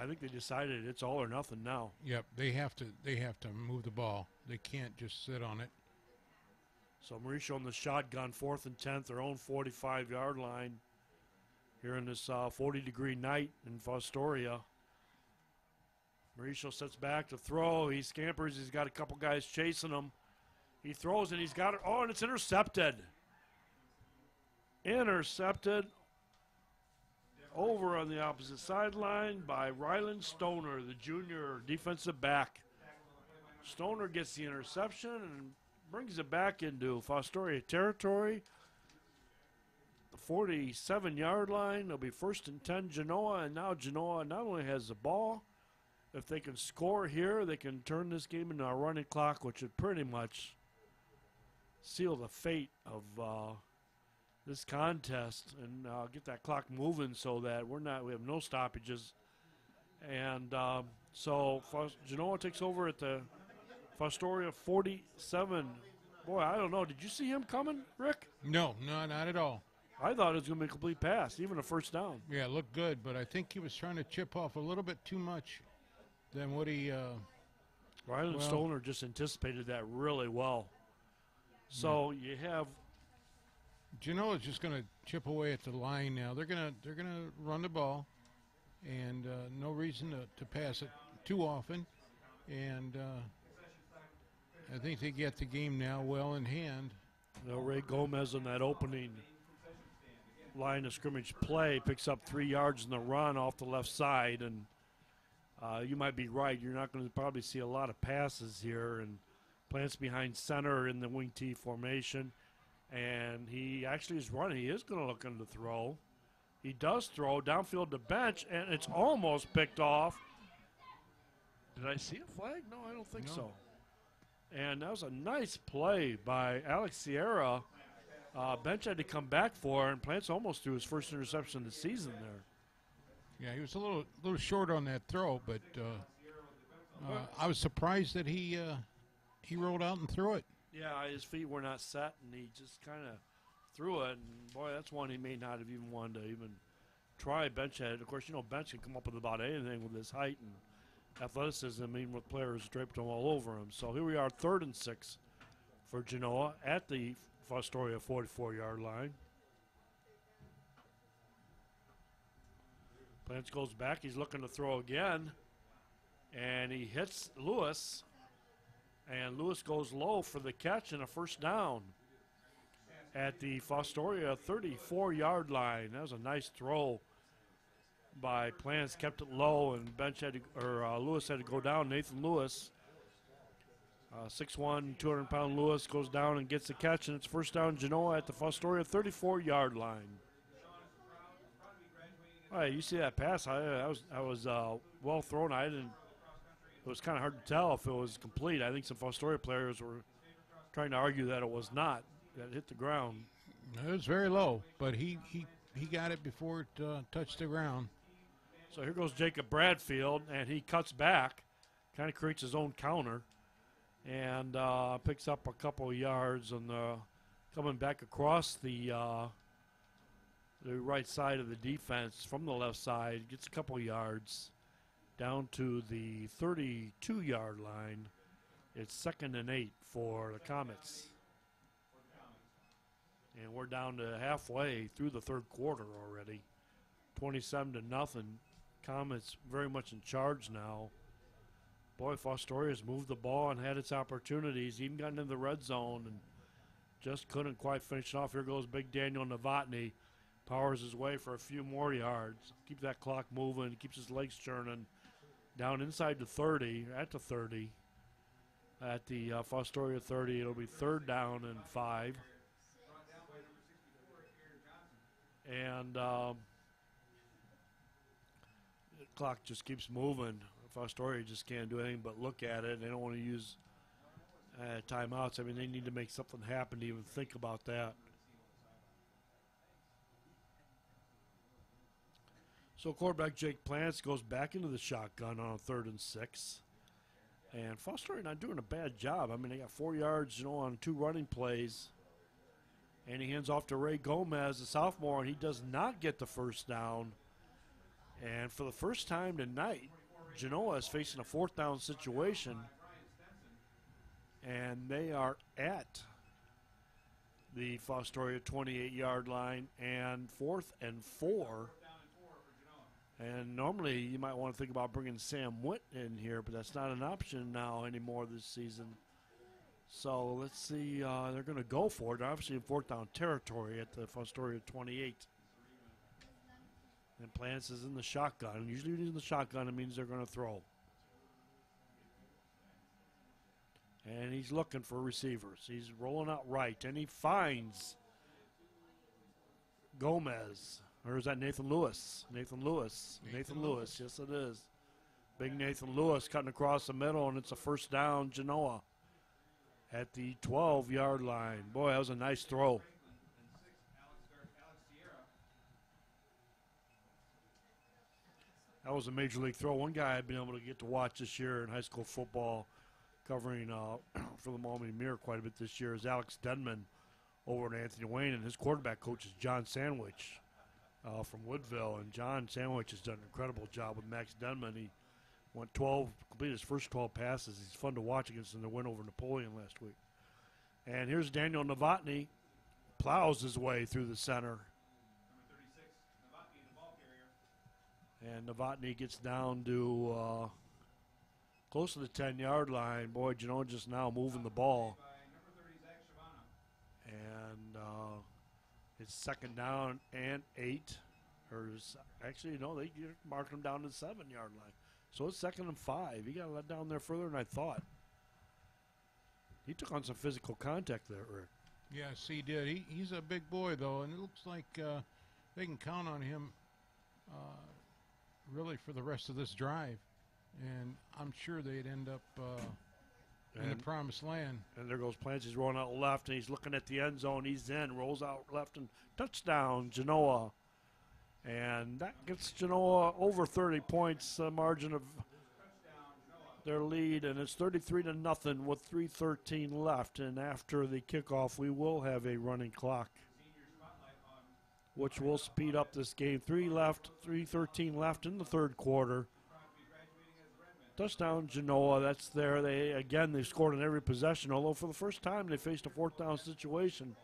think they decided it's all or nothing now. Yep, they have to move the ball. They can't just sit on it. So Mauricio in the shotgun, 4th and 10th, their own 45-yard line here in this 40-degree night in Fostoria. Mauricio sets back to throw. He scampers. He's got a couple guys chasing him. He throws and he's got it. Oh, and it's intercepted. Intercepted over on the opposite sideline by Ryland Stoner, the junior defensive back. Stoner gets the interception and brings it back into Fostoria territory. The 47-yard line. It'll be 1st and 10 Genoa, and now Genoa not only has the ball, if they can score here, they can turn this game into a running clock, which would pretty much seal the fate of this contest and get that clock moving so that we have no stoppages. And so Genoa takes over at the Fostoria 47. Boy, I don't know. Did you see him coming, Rick? No, not at all. I thought it was going to be a complete pass, even a first down. Yeah, it looked good, but I think he was trying to chip off a little bit too much than what he Ryland Stoner just anticipated that really well. So you have Genoa's just going to chip away at the line now. They're gonna run the ball, and no reason to pass it too often. And I think they get the game now well in hand. Ray Gomez on that opening line of scrimmage play picks up 3 yards in the run off the left side, and you might be right. You're not going to probably see a lot of passes here, and plants behind center in the wing T formation. And he actually is running. He is going to look into the throw. He does throw downfield to bench, and it's almost picked off. Did I see a flag? No, I don't think so. And that was a nice play by Alex Sierra. Bench had to come back for, and Plants almost threw his first interception of the season there. Yeah, he was a little short on that throw, but I was surprised that he rolled out and threw it. Yeah, his feet were not set, and he just kind of threw it. And, boy, that's one he may not have even wanted to even try. Bench had, of course, Bench can come up with about anything with his height and athleticism, even with players draped all over him. So here we are, 3rd and 6 for Genoa at the Fostoria 44-yard line. Plants goes back. He's looking to throw again. And he hits Lewis. And Lewis goes low for the catch and a first down at the Fostoria 34-yard line. That was a nice throw by Plants. Kept it low, and Lewis had to go down. Nathan Lewis, 6'1", 200-pound Lewis goes down and gets the catch, and it's first down Genoa at the Fostoria 34-yard line. All right, you see that pass? I was well thrown. It was kind of hard to tell if it was complete. I think some Fostoria players were trying to argue that it was not. That hit the ground. It was very low, but he got it before it touched the ground. So here goes Jacob Bradfield, and he cuts back, kind of creates his own counter, and picks up a couple of yards on coming back across the right side of the defense from the left side, gets a couple of yards down to the 32-yard line. It's 2nd and 8 for the Comets. And we're down to halfway through the third quarter already. 27-0. Comets very much in charge now. Boy, Fostoria's moved the ball and had its opportunities, even gotten in the red zone and just couldn't quite finish it off. Here goes big Daniel Novotny. Powers his way for a few more yards. Keep that clock moving, keeps his legs churning. Down inside the 30, at the 30. At the Fostoria 30, it'll be 3rd down and 5. And the clock just keeps moving. Fostoria just can't do anything but look at it. They don't want to use timeouts. I mean, they need to make something happen to even think about that. So quarterback Jake Plants goes back into the shotgun on a 3rd and 6. And Fostoria not doing a bad job. I mean, they got 4 yards, on 2 running plays. And he hands off to Ray Gomez, the sophomore, and he does not get the first down. And for the first time tonight, Genoa is facing a 4th down situation. And they are at the Fostoria 28-yard line and 4th and 4. And normally you might want to think about bringing Sam Witt in here, but that's not an option now anymore this season. So let's see. They're going to go for it. They're obviously in 4th down territory at the Fostoria 28. And Plants is in the shotgun. Usually when he's in the shotgun, it means they're going to throw. And he's looking for receivers. He's rolling out right, and he finds Gomez. Or is that Nathan Lewis? Nathan Lewis, yes it is. Big Nathan Lewis cutting across the middle, and it's a first down, Genoa, at the 12-yard line. Boy, that was a nice throw. That was a major league throw. One guy I've been able to get to watch this year in high school football, covering for the Maumee Mirror quite a bit this year, is Alex Denman over at Anthony Wayne, and his quarterback coach is John Sandwich from Woodville. And John Sandwich has done an incredible job with Max Denman. He went 12, completed his first 12 passes. He's fun to watch against in the win over Napoleon last week. And here's Daniel Novotny, plows his way through the center. And Novotny gets down to close to the 10-yard line. Boy, Genoa just now moving the ball. And it's 2nd down and 8. Actually, no, they marked him down to the 7-yard line. So it's 2nd and 5. He got let down there further than I thought. He took on some physical contact there, Rick. Yes, he did. He's a big boy, though, and it looks like they can count on him really for the rest of this drive. And I'm sure they'd end up in the promised land. And there goes Plants. He's rolling out left, and he's looking at the end zone. He's in, rolls out left, and touchdown, Genoa. And that gets Genoa over 30 points, margin of their lead, and it's 33-0 with 3:13 left. And after the kickoff, we will have a running clock, which will speed up this game. 3:13 left in the third quarter. Touchdown, Genoa. That's there. They've scored on every possession, although for the first time they faced a 4th down situation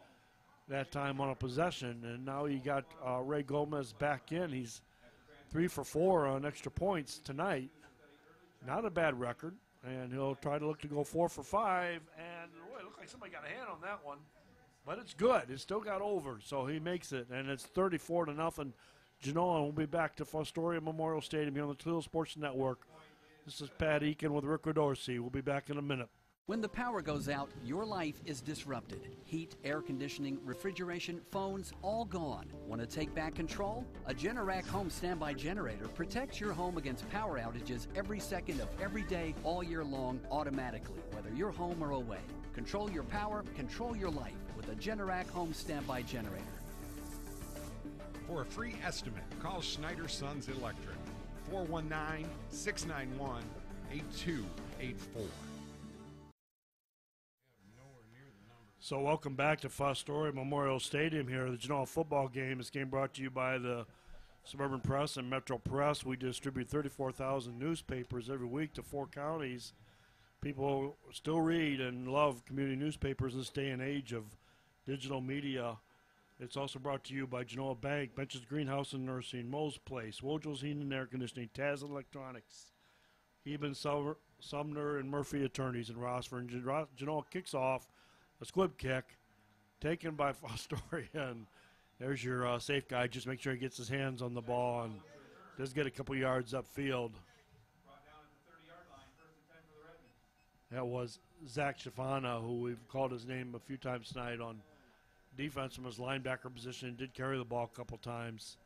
that time on a possession. And now you got Ray Gomez back in. He's 3 for 4 on extra points tonight. Not a bad record. And he'll try to look to go 4 for 5. And boy, it looked like somebody got a hand on that one. But it's good. It still got over, so he makes it. And it's 34-0. Genoa will be back to Fostoria Memorial Stadium here on the Toledo Sports Network. This is Pat Eakin with Rick Dorsey. We'll be back in a minute. When the power goes out, your life is disrupted. Heat, air conditioning, refrigeration, phones, all gone. Want to take back control? A Generac home standby generator protects your home against power outages every second of every day, all year long, automatically, whether you're home or away. Control your power, control your life with a Generac home standby generator. For a free estimate, call Schneider Sons Electric, 419-691-8284. So welcome back to Fostoria Memorial Stadium here. The Genoa football game. This game brought to you by the Suburban Press and Metro Press. We distribute 34,000 newspapers every week to 4 counties. People still read and love community newspapers in this day and age of digital media. It's also brought to you by Genoa Bank, Benches Greenhouse and Nursing, Moes Place, WoJo's Heating and Air Conditioning, Taz Electronics, Heban, Somner, and Murphree Attorneys in Rossford. Genoa kicks off a squib kick taken by Fostoria, and there's your safe guy. Just make sure he gets his hands on the ball and does get a couple yards upfield. That was Zach Shafana, who we've called his name a few times tonight on defense from his linebacker position. Did carry the ball a couple times.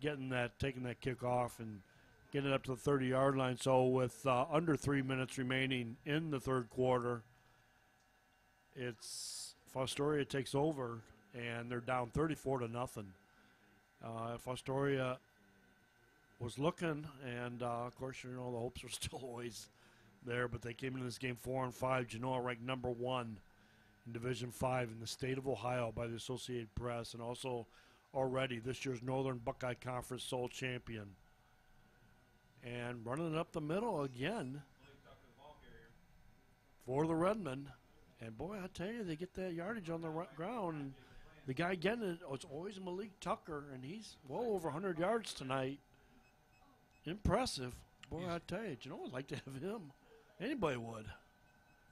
Taking that kick off and getting it up to the 30-yard line. So with under 3 minutes remaining in the third quarter, it's Fostoria takes over, and they're down 34-0. Fostoria was looking, and of course, the hopes were still always there, but they came into this game 4-5. Genoa ranked number 1 in Division 5 in the state of Ohio by the Associated Press, and also already this year's Northern Buckeye Conference sole champion. And running it up the middle again for the Redmen. And boy, I tell you, they get that yardage on the ground. And the guy getting it, it's always Malik Tucker, and he's well over 100 yards tonight. Impressive. Boy, I tell you, Genoa would like to have him. Anybody would.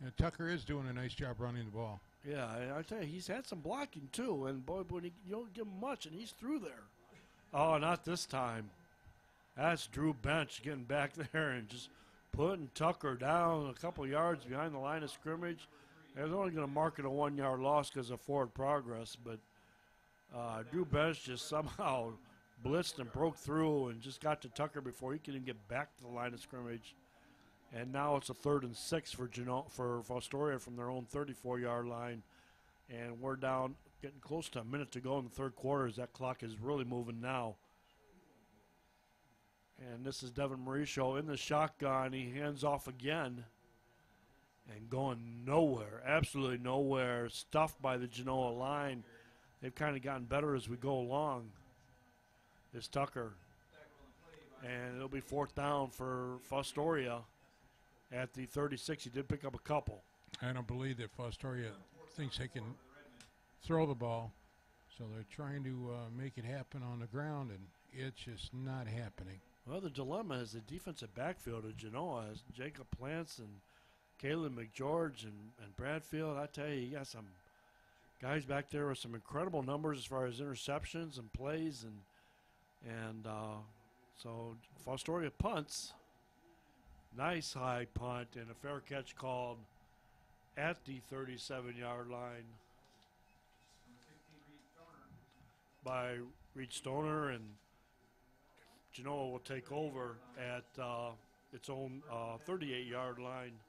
Yeah, Tucker is doing a nice job running the ball. Yeah, I tell you, he's had some blocking too, and boy, when you don't give him much, and he's through there. Oh, not this time. That's Drew Bench getting back there and just putting Tucker down a couple yards behind the line of scrimmage. They're only going to mark it a 1-yard loss because of forward progress, but Drew Bench just somehow blitzed and broke through and just got to Tucker before he could even get back to the line of scrimmage. And now it's a 3rd and 6 for Fostoria from their own 34-yard line. And we're down, getting close to a minute to go in the third quarter as that clock is really moving now. And this is Devin Mauricio in the shotgun. He hands off again and going nowhere, absolutely nowhere. Stuffed by the Genoa line. They've kind of gotten better as we go along. It's Tucker. And it'll be 4th down for Fostoria. At the 36, he did pick up a couple. I don't believe that Fostoria thinks they can throw the ball, so they're trying to make it happen on the ground, and it's just not happening. Well, the dilemma is the defensive backfield of Genoa is Jacob Plants and Caleb McGeorge and Bradfield. I tell you, you got some guys back there with some incredible numbers as far as interceptions and plays, and so Fostoria punts. Nice high punt and a fair catch called at the 37-yard line by Reed Stoner, and Genoa will take over at its own 38-yard line.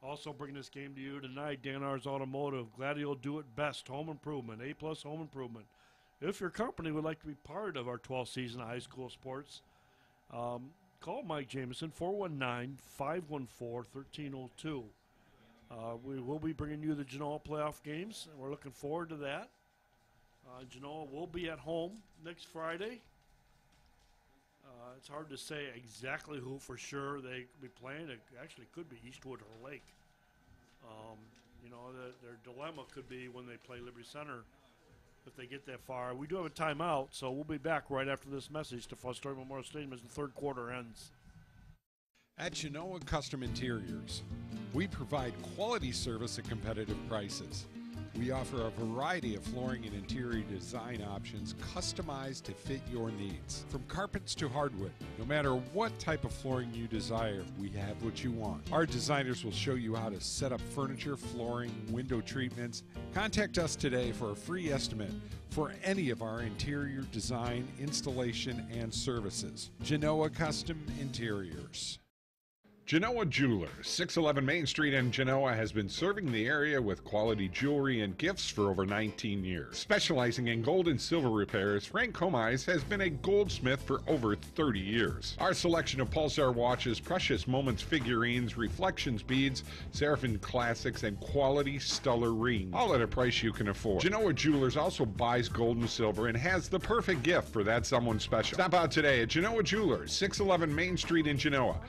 Also bringing this game to you tonight, Danar's Automotive. Glad you'll do it best. Home improvement, A+ home improvement. If your company would like to be part of our 12th season of high school sports, call Mike Jameson, 419-514-1302. We will be bringing you the Genoa playoff games, and we're looking forward to that. Genoa will be at home next Friday. It's hard to say exactly who for sure they will be playing. It actually could be Eastwood or Lake. Their dilemma could be when they play Liberty Center if they get that far. We do have a timeout, so we'll be back right after this message to Fostoria Memorial Stadium as the third quarter ends. At Genoa Custom Interiors, we provide quality service at competitive prices. We offer a variety of flooring and interior design options customized to fit your needs. From carpets to hardwood, no matter what type of flooring you desire, we have what you want. Our designers will show you how to set up furniture, flooring, window treatments. Contact us today for a free estimate for any of our interior design, installation, and services. Genoa Custom Interiors. Genoa Jewelers, 611 Main Street in Genoa, has been serving the area with quality jewelry and gifts for over 19 years. Specializing in gold and silver repairs, Frank Comise has been a goldsmith for over 30 years. Our selection of Pulsar watches, Precious Moments figurines, Reflections beads, Seraphim classics, and quality Stellar rings, all at a price you can afford. Genoa Jewelers also buys gold and silver and has the perfect gift for that someone special. Stop out today at Genoa Jewelers, 611 Main Street in Genoa.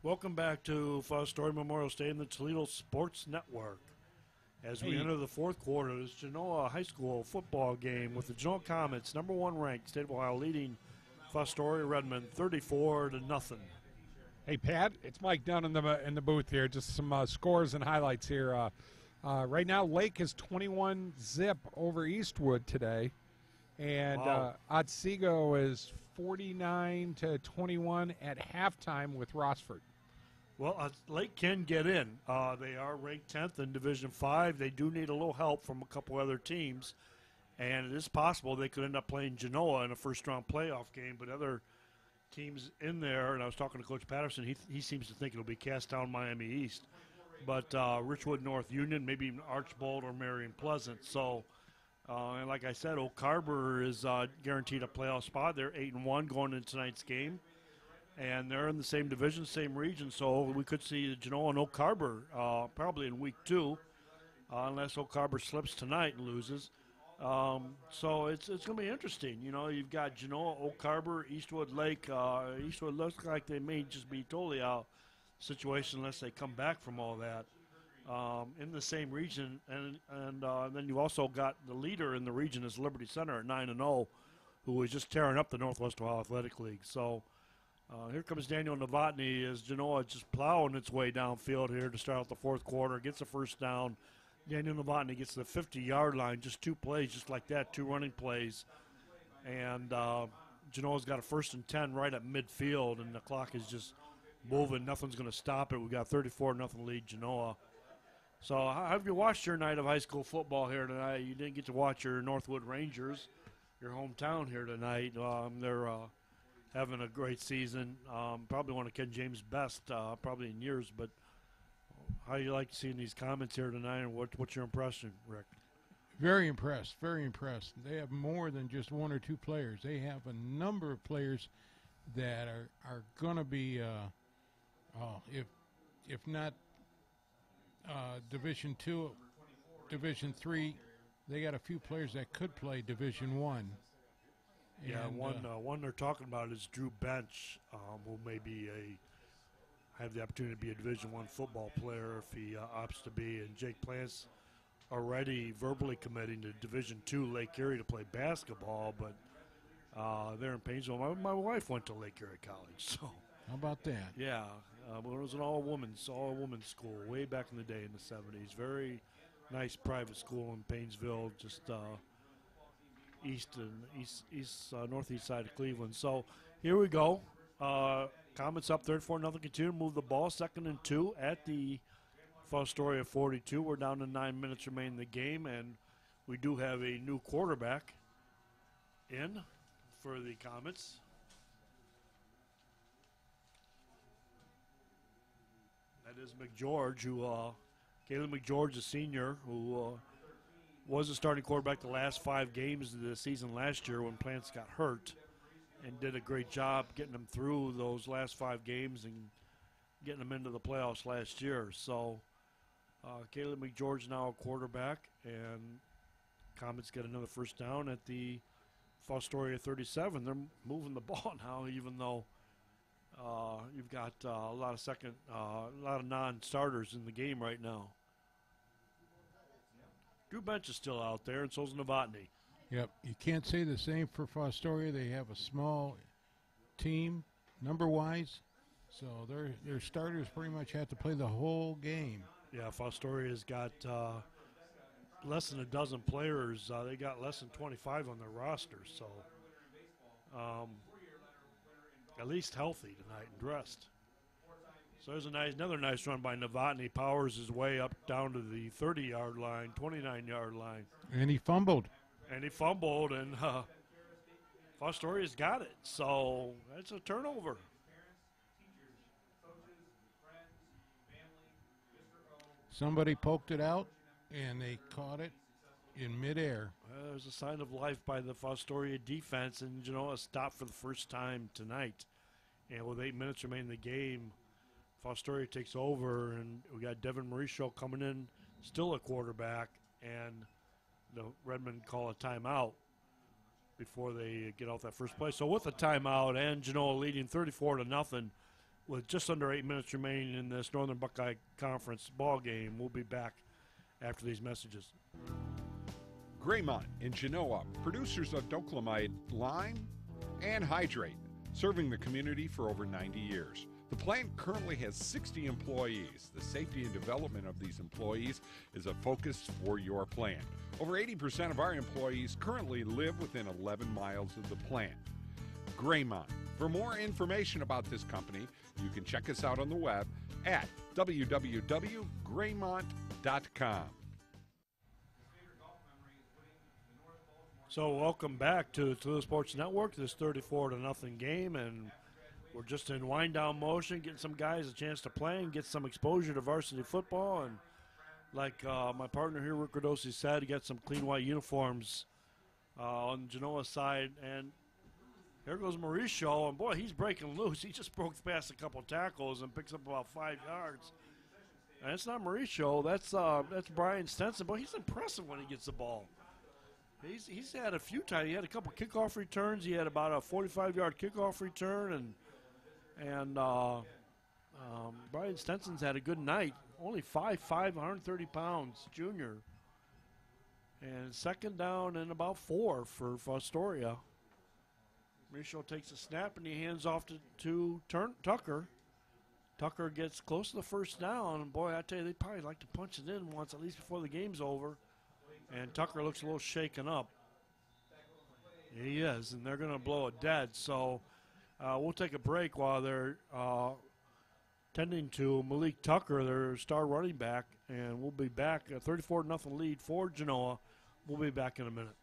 Welcome back to Fostoria Memorial Stadium, the Toledo Sports Network. As we enter the fourth quarter, this Genoa High School football game with the Genoa Comets, number 1 ranked, State of Ohio, leading Fostoria Redmond 34-0. Hey Pat, it's Mike down in the booth here. Just some scores and highlights here. Right now, Lake is 21-0 over Eastwood today, and Otsego is 49-21 at halftime with Rossford. Well, Lake can get in. They are ranked 10th in Division 5. They do need a little help from a couple other teams, and it is possible they could end up playing Genoa in a first-round playoff game, but other teams in there, and I was talking to Coach Patterson, he seems to think it'll be Casstown, Miami East, but Richwood North Union, maybe even Archbold or Marion Pleasant. So, and like I said, Oak Harbor is guaranteed a playoff spot. They're 8-1 going into tonight's game. And they're in the same division, same region, so we could see Genoa and Oak Harbor probably in week 2, unless Oak Harbor slips tonight and loses. So it's going to be interesting. You know, you've got Genoa, Oak Harbor, Eastwood Lake. Eastwood looks like they may just be totally out situation unless they come back from all that in the same region. And then you've also got the leader in the region is Liberty Center at 9-0, who is just tearing up the Northwest Ohio Athletic League. So. Here comes Daniel Novotny as Genoa just plowing its way downfield here to start out the fourth quarter. Gets a first down. Daniel Novotny gets to the 50-yard line. Just 2 plays just like that, 2 running plays. And Genoa's got a 1st and 10 right at midfield, and the clock is just moving. Nothing's going to stop it. We've got 34-0 lead Genoa. So how have you watched your night of high school football here tonight? You didn't get to watch your Northwood Rangers, your hometown here tonight. They're having a great season. Probably one of Ken James' best, probably in years. But how do you like seeing these comments here tonight, and what's your impression, Rick? Very impressed, very impressed. They have more than just 1 or 2 players. They have a number of players that are going to be, if not Division 2, Division 3, they got a few players that could play Division 1. Yeah, one they're talking about is Drew Bench, who may be have the opportunity to be a Division I football player if he opts to be. And Jake Plant's already verbally committing to Division II Lake Erie to play basketball, but they're in Painesville. My wife went to Lake Erie College, so. How about that? Yeah, well, it was an all-women's school way back in the day in the 70s. Very nice private school in Painesville, just northeast side of Cleveland. So here we go. Comets up 34-0. Continue to move the ball. 2nd and 2 at the Fostoria 42. We're down to 9 minutes remaining in the game, and we do have a new quarterback in for the Comets. That is McGeorge, Caleb McGeorge, a senior, who was a starting quarterback the last 5 games of the season last year when Plants got hurt, and did a great job getting them through those last 5 games and getting them into the playoffs last year. So Caleb McGeorge now a quarterback, and Comets get another first down at the Fostoria 37. They're moving the ball now, even though you've got a lot of non-starters in the game right now. Drew Bench is still out there, and so's Novotny. Yep, you can't say the same for Fostoria. They have a small team, number-wise, so their starters pretty much have to play the whole game. Yeah, Fostoria's got less than a dozen players. They got less than 25 on their roster, so at least healthy tonight and dressed. So there's another nice run by Novotny. Powers his way up down to the 30-yard line, 29-yard line. And he fumbled. And Fostoria's got it, so that's a turnover. Somebody poked it out, and they caught it in midair. There's a sign of life by the Fostoria defense, and Genoa stopped for the first time tonight. And with 8 minutes remaining in the game, Fostoria takes over, and we got Devin Mauricio coming in, still a quarterback, and the Redmen call a timeout before they get off that first play. So with a timeout and Genoa leading 34-0 with just under 8 minutes remaining in this Northern Buckeye Conference ball game, we'll be back after these messages. Graymont in Genoa, producers of Doclamide Lime and Hydrate, serving the community for over 90 years. The plant currently has 60 employees. The safety and development of these employees is a focus for your plant. Over 80% of our employees currently live within 11 miles of the plant. Graymont. For more information about this company, you can check us out on the web at www.graymont.com. So welcome back to Toledo Sports Network, this 34-0 game, and we're just in wind-down motion, getting some guys a chance to play and get some exposure to varsity football. And like my partner here, Rick Cardosi, said, he got some clean white uniforms on Genoa side. And here goes Mauricio, and boy, he's breaking loose. He just broke past a couple tackles and picks up about 5 yards. And it's not Mauricio, that's Brian Stenson. Boy, he's impressive when he gets the ball. He's had a few times. He had a couple kickoff returns. He had about a 45-yard kickoff return, and Brian Stenson's had a good night. Only 5'5", 130 pounds, junior. And second down and about 4 for Fostoria. Mauricio takes a snap and he hands off to Tucker. Tucker gets close to the first down, and boy, I tell you, they probably like to punch it in once, at least before the game's over. And Tucker looks a little shaken up. He is, and they're going to blow it dead. So we'll take a break while they're tending to Malik Tucker, their star running back, and we'll be back. A 34-0 lead for Genoa. We'll be back in a minute.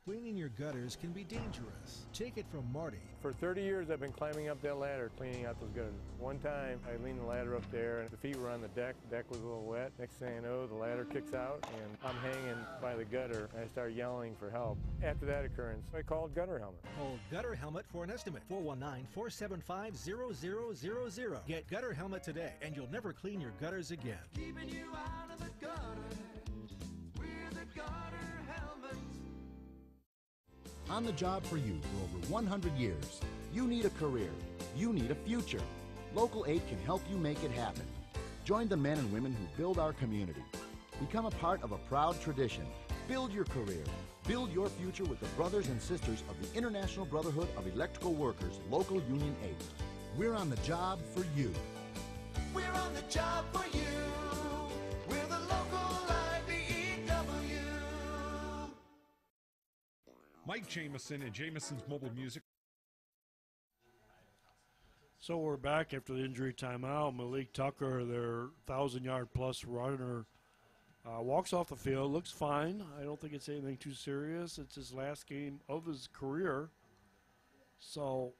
Cleaning your gutters can be dangerous. Take it from Marty. For 30 years, I've been climbing up that ladder, cleaning out those gutters. One time, I leaned the ladder up there, and the feet were on the deck. The deck was a little wet. Next thing I know, the ladder kicks out, and I'm hanging by the gutter, and I start yelling for help. After that occurrence, I called Gutter Helmet. Call Gutter Helmet for an estimate. 419-475-0000. Get Gutter Helmet today, and you'll never clean your gutters again. Keeping you out of the gutter. We're the Gutter Helmet. On the job for you for over 100 years. You need a career. You need a future. Local 8 can help you make it happen. Join the men and women who build our community. Become a part of a proud tradition. Build your career. Build your future with the brothers and sisters of the International Brotherhood of Electrical Workers, Local Union 8. We're on the job for you. We're on the job for you. We're the local IBEW. Mike Jameson and Jameson's Mobile Music. So we're back after the injury timeout. Malik Tucker, their 1,000-yard-plus runner, walks off the field, looks fine. I don't think it's anything too serious. It's his last game of his career. So,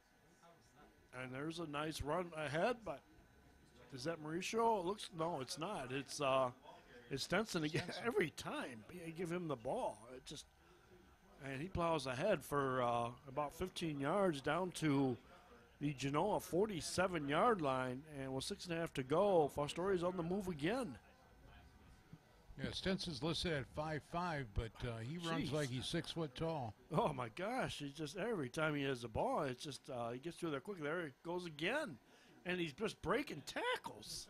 and there's a nice run ahead, but is that Mauricio? No, it's not. It's Stenson again. Every time you give him the ball, and he plows ahead for about 15 yards down to the Genoa 47-yard line, and with 6.5 to go, Fostoria's on the move again. Yeah, Stenson's listed at 5'5", but he runs like he's 6 foot tall. Oh my gosh! He's just every time he has the ball, it's just he gets through there quick. There he goes again, and he's just breaking tackles.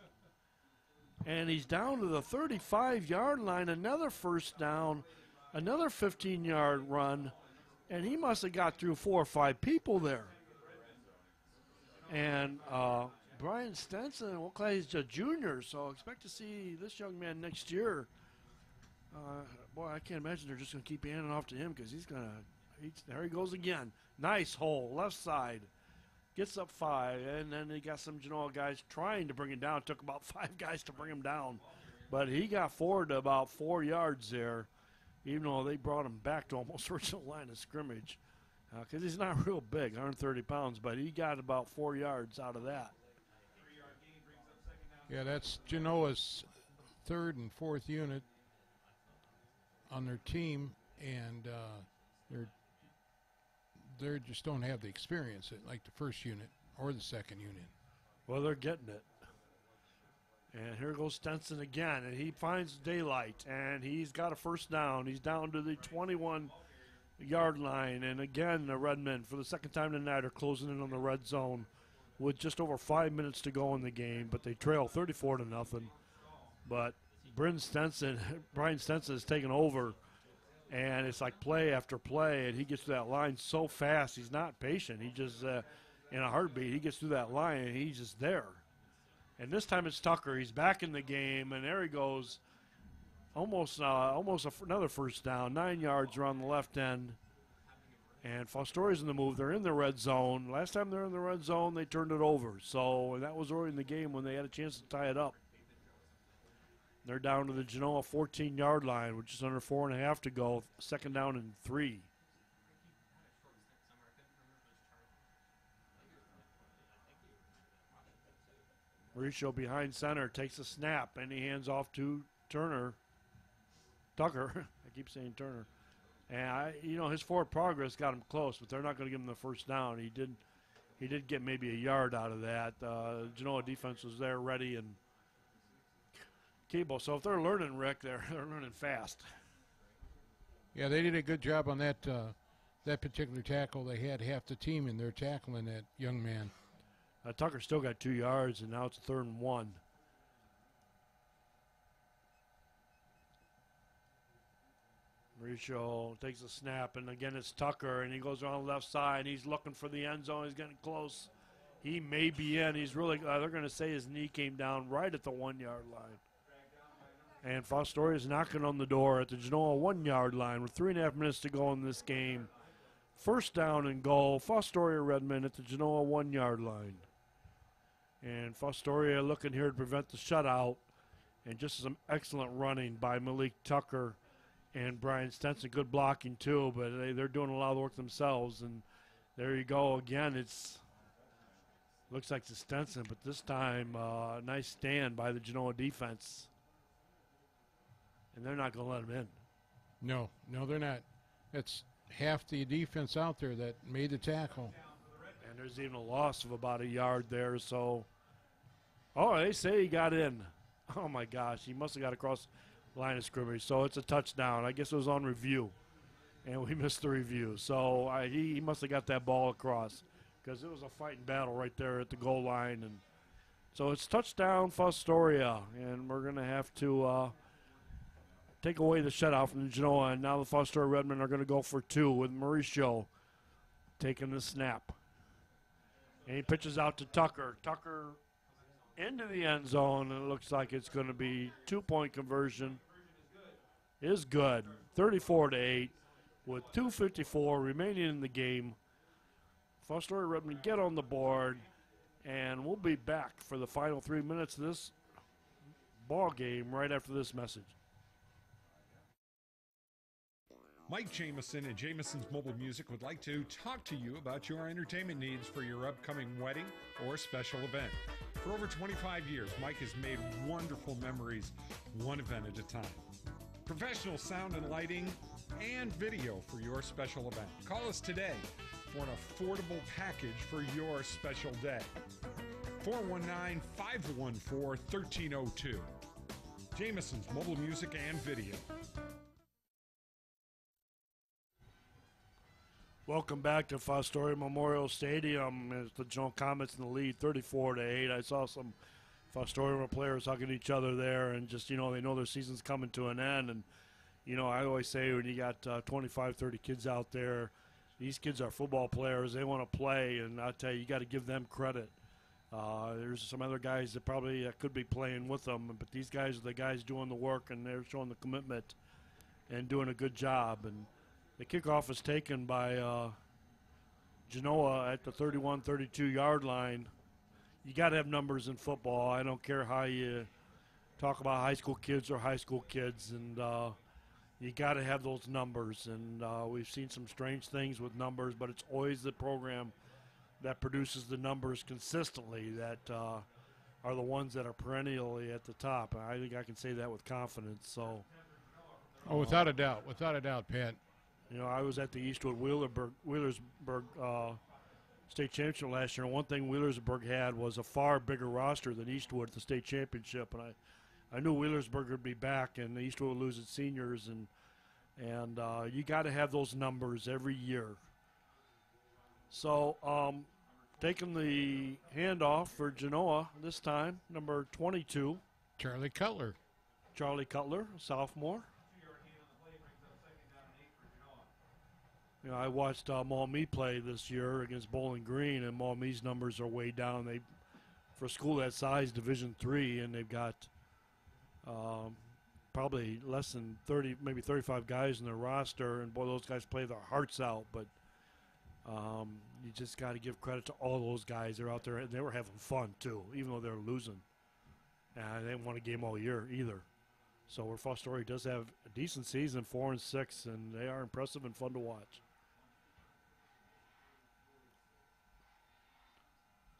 And he's down to the 35-yard line, another first down, another 15-yard run, and he must have got through 4 or 5 people there. And Brian Stenson, well, he's a junior, so expect to see this young man next year. Boy, I can't imagine they're just going to keep handing off to him because he's going to, there he goes again. Nice hole, left side. Gets up 5, and then he got some Genoa guys trying to bring him down. Took about 5 guys to bring him down. But he got forward to about 4 yards there, even though they brought him back to almost original line of scrimmage. Because he's not real big, 130 pounds, but he got about 4 yards out of that. Yeah, that's Genoa's 3rd and 4th unit on their team, and they just don't have the experience like the 1st unit or the 2nd unit. Well, they're getting it. And here goes Stenson again, and he finds daylight, and he's got a first down. He's down to the 21-yard line, and again, the Redmen, for the second time tonight, are closing in on the red zone with just over 5 minutes to go in the game, but they trail 34-0. But Brian Stenson has taken over, and it's like play after play, and he gets to that line so fast. He's not patient. He just, in a heartbeat, he gets through that line, and he's just there. And this time it's Tucker. He's back in the game, and there he goes. Almost another first down, 9 yards around the left end. And Fostoria's in the move. They're in the red zone. Last time they were in the red zone, they turned it over. So that was early in the game when they had a chance to tie it up. They're down to the Genoa 14-yard line, which is under 4.5 to go. 2nd down and 3. Mauricio behind center takes a snap, and he hands off to Tucker. I keep saying Turner. And his forward progress got him close, but they're not going to give him the first down. He did get maybe a yard out of that. Genoa defense was there, ready and capable. So if they're learning, Rick, they're learning fast. Yeah, they did a good job on that particular tackle. They had half the team in there tackling that young man. Tucker still got 2 yards, and now it's 3rd and 1. Mauricio takes a snap, and again it's Tucker, and he goes around the left side. He's looking for the end zone. He's getting close. He may be in. He's really, they're going to say his knee came down right at the 1-yard line. And Fostoria is knocking on the door at the Genoa 1-yard line with 3.5 minutes to go in this game. First down and goal. Fostoria Redmen at the Genoa 1-yard line. And Fostoria looking here to prevent the shutout. And just some excellent running by Malik Tucker and Brian Stenson. Good blocking too, but they're doing a lot of the work themselves. And there you go again. Looks like it's Stenson, but this time nice stand by the Genoa defense. And they're not going to let him in. No, they're not. That's half the defense out there that made the tackle. And there's even a loss of about a yard there. So, they say he got in. Oh, my gosh. He must have got across the line of scrimmage. So it's a touchdown. I guess it was on review. And we missed the review. So he must have got that ball across because it was a fighting battle right there at the goal line. And so it's touchdown Fostoria. And we're going to have to take away the shutout from the Genoa. And now the Fostoria Redmen are going to go for 2 with Mauricio taking the snap. And he pitches out to Tucker. Tucker into the end zone, and it looks like it's going to be 2-point conversion. Is good. 34-8 with 2:54 remaining in the game. Fostoria Redmen get on the board, and we'll be back for the final 3 minutes of this ball game right after this message. Mike Jameson and Jameson's Mobile Music would like to talk to you about your entertainment needs for your upcoming wedding or special event. For over 25 years, Mike has made wonderful memories, one event at a time. Professional sound and lighting and video for your special event. Call us today for an affordable package for your special day. 419-514-1302. Jameson's Mobile Music and Video. Welcome back to Fostoria Memorial Stadium as the Genoa Comets in the lead 34-8. I saw some Fostoria players hugging each other there, and just, they know their season's coming to an end. And, I always say when you got 25, 30 kids out there, these kids are football players. They want to play, and I tell you, you got to give them credit. There's some other guys that probably could be playing with them, but these guys are the guys doing the work, and they're showing the commitment and doing a good job. And the kickoff is taken by Genoa at the 31, 32-yard line. You got to have numbers in football. I don't care how you talk about high school kids or high school kids, and you got to have those numbers. And we've seen some strange things with numbers, but it's always the program that produces the numbers consistently that are the ones that are perennially at the top. And I think I can say that with confidence. So, without a doubt, Pat. I was at the Eastwood Wheelersburg state championship last year, and one thing Wheelersburg had was a far bigger roster than Eastwood at the state championship. And I knew Wheelersburg would be back, and Eastwood would lose its seniors, and you got to have those numbers every year. So, taking the handoff for Genoa this time, number 22. Charlie Cutler, sophomore. I watched Maumee play this year against Bowling Green, and Maumee's numbers are way down. For a school that size, Division III, and they've got probably less than 30, maybe 35 guys in their roster, and boy, those guys play their hearts out. But you just got to give credit to all those guys. They're out there, and they were having fun too, even though they were losing. And they didn't won a game all year either. So where Fostoria does have a decent season, 4-6, and they are impressive and fun to watch.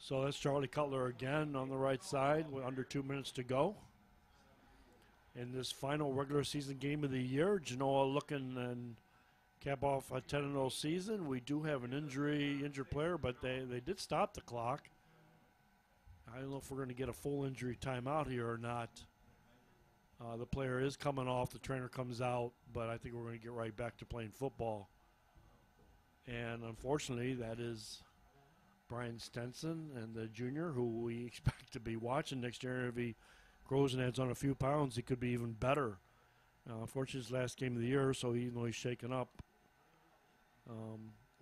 So that's Charlie Cutler again on the right side with under 2 minutes to go. In this final regular season game of the year, Genoa looking and cap off a 10-0 season. We do have an injured player, but they did stop the clock. I don't know if we're going to get a full injury timeout here or not. The player is coming off, the trainer comes out, but I think we're going to get right back to playing football. And unfortunately, that is Brian Stenson and the junior, who we expect to be watching next year. If he grows and adds on a few pounds, he could be even better. Unfortunately, his last game of the year, so even though he's shaken up,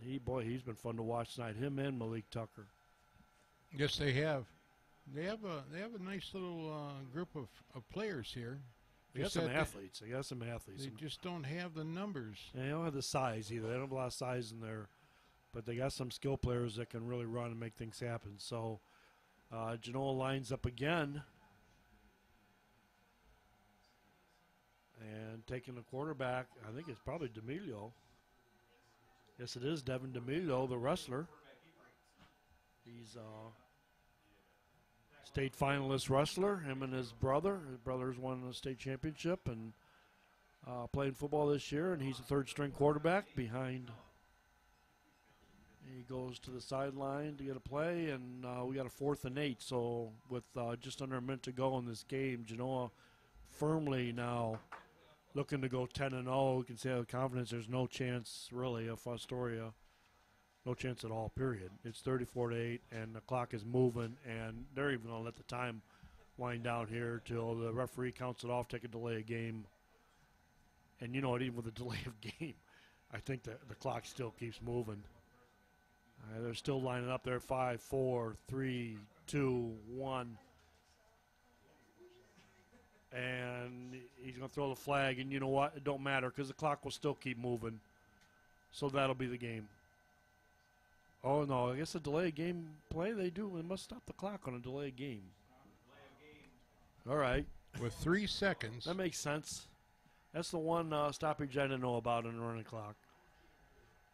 he's been fun to watch tonight. Him and Malik Tucker. Yes, they have. They have a nice little group of players here. They got some athletes. They just don't have the numbers. They don't have the size either. They don't have a lot of size in there. But they got some skill players that can really run and make things happen. So Genoa lines up again. And taking the quarterback, I think it's probably D'Amelio. Yes, it is Devin D'Amelio, the wrestler. He's state finalist wrestler, him and his brother. His brother's won a state championship and playing football this year, and he's a third-string quarterback behind. He goes to the sideline to get a play, and we got a 4th and 8. So with just under a minute to go in this game, Genoa firmly now looking to go 10-0. We can say with confidence there's no chance really of Fostoria. No chance at all, period. It's 34-8, and the clock is moving, and they're even going to let the time wind down here till the referee counts it off, take a delay of game. And you know what, even with a delay of game, I think the clock still keeps moving. They're still lining up there, 5, 4, 3, 2, 1. And he's going to throw the flag, and you know what? It don't matter because the clock will still keep moving. So that'll be the game. Oh, no, I guess a delay game play they do. They must stop the clock on a delay game. All right. With 3 seconds. That makes sense. That's the one stoppage I didn't know about in the running clock.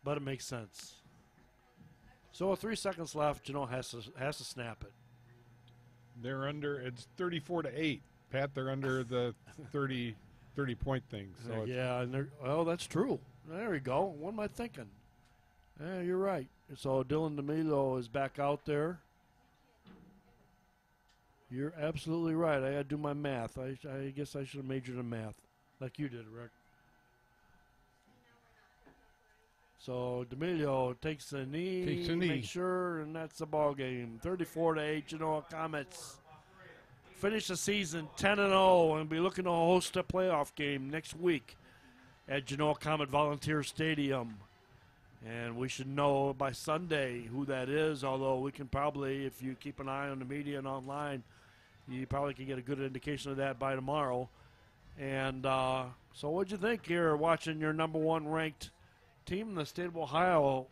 But it makes sense. So with 3 seconds left, Genoa has to snap it. They're under, it's 34-8. Pat, they're under the 30-point thing. So yeah, and that's true. There we go. What am I thinking? Yeah, you're right. So Dylan D'Amelio is back out there. You're absolutely right. I got to do my math. I guess I should have majored in math, like you did, Rick. So D'Amelio takes the knee, makes sure, and that's the ball game. 34-8, Genoa Comets finish the season 10-0 and be looking to host a playoff game next week at Genoa Comet Volunteer Stadium. And we should know by Sunday who that is, although we can probably, if you keep an eye on the media and online, you probably can get a good indication of that by tomorrow. And so what'd you think here watching your number one ranked team in the state of Ohio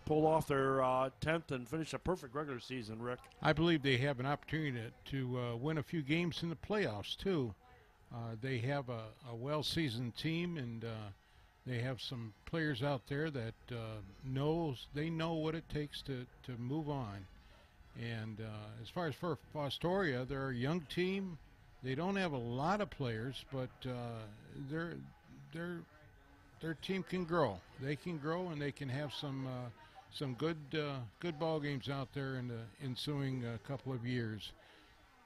pull off their 10th and finish a perfect regular season, Rick? I believe they have an opportunity to win a few games in the playoffs, too. They have a well-seasoned team, and they have some players out there that know what it takes to move on. And as far as for Fostoria, they're a young team. They don't have a lot of players, but their team can grow. They can grow, and they can have some good ball games out there in the ensuing couple of years.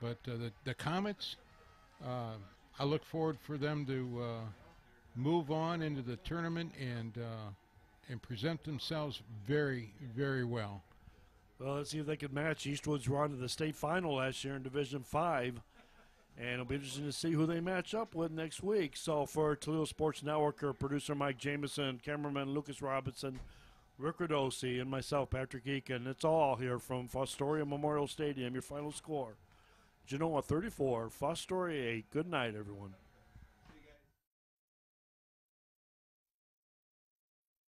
But the Comets, I look forward for them to move on into the tournament and present themselves very, very well. Well, let's see if they can match Eastwood's run to the state final last year in Division 5. And it'll be interesting to see who they match up with next week. So for Toledo Sports Network, our producer Mike Jameson, cameraman Lucas Robinson, Rick Radosi, and myself, Patrick Eakin, it's all here from Fostoria Memorial Stadium. Your final score, Genoa 34, Fostoria 8. Good night, everyone.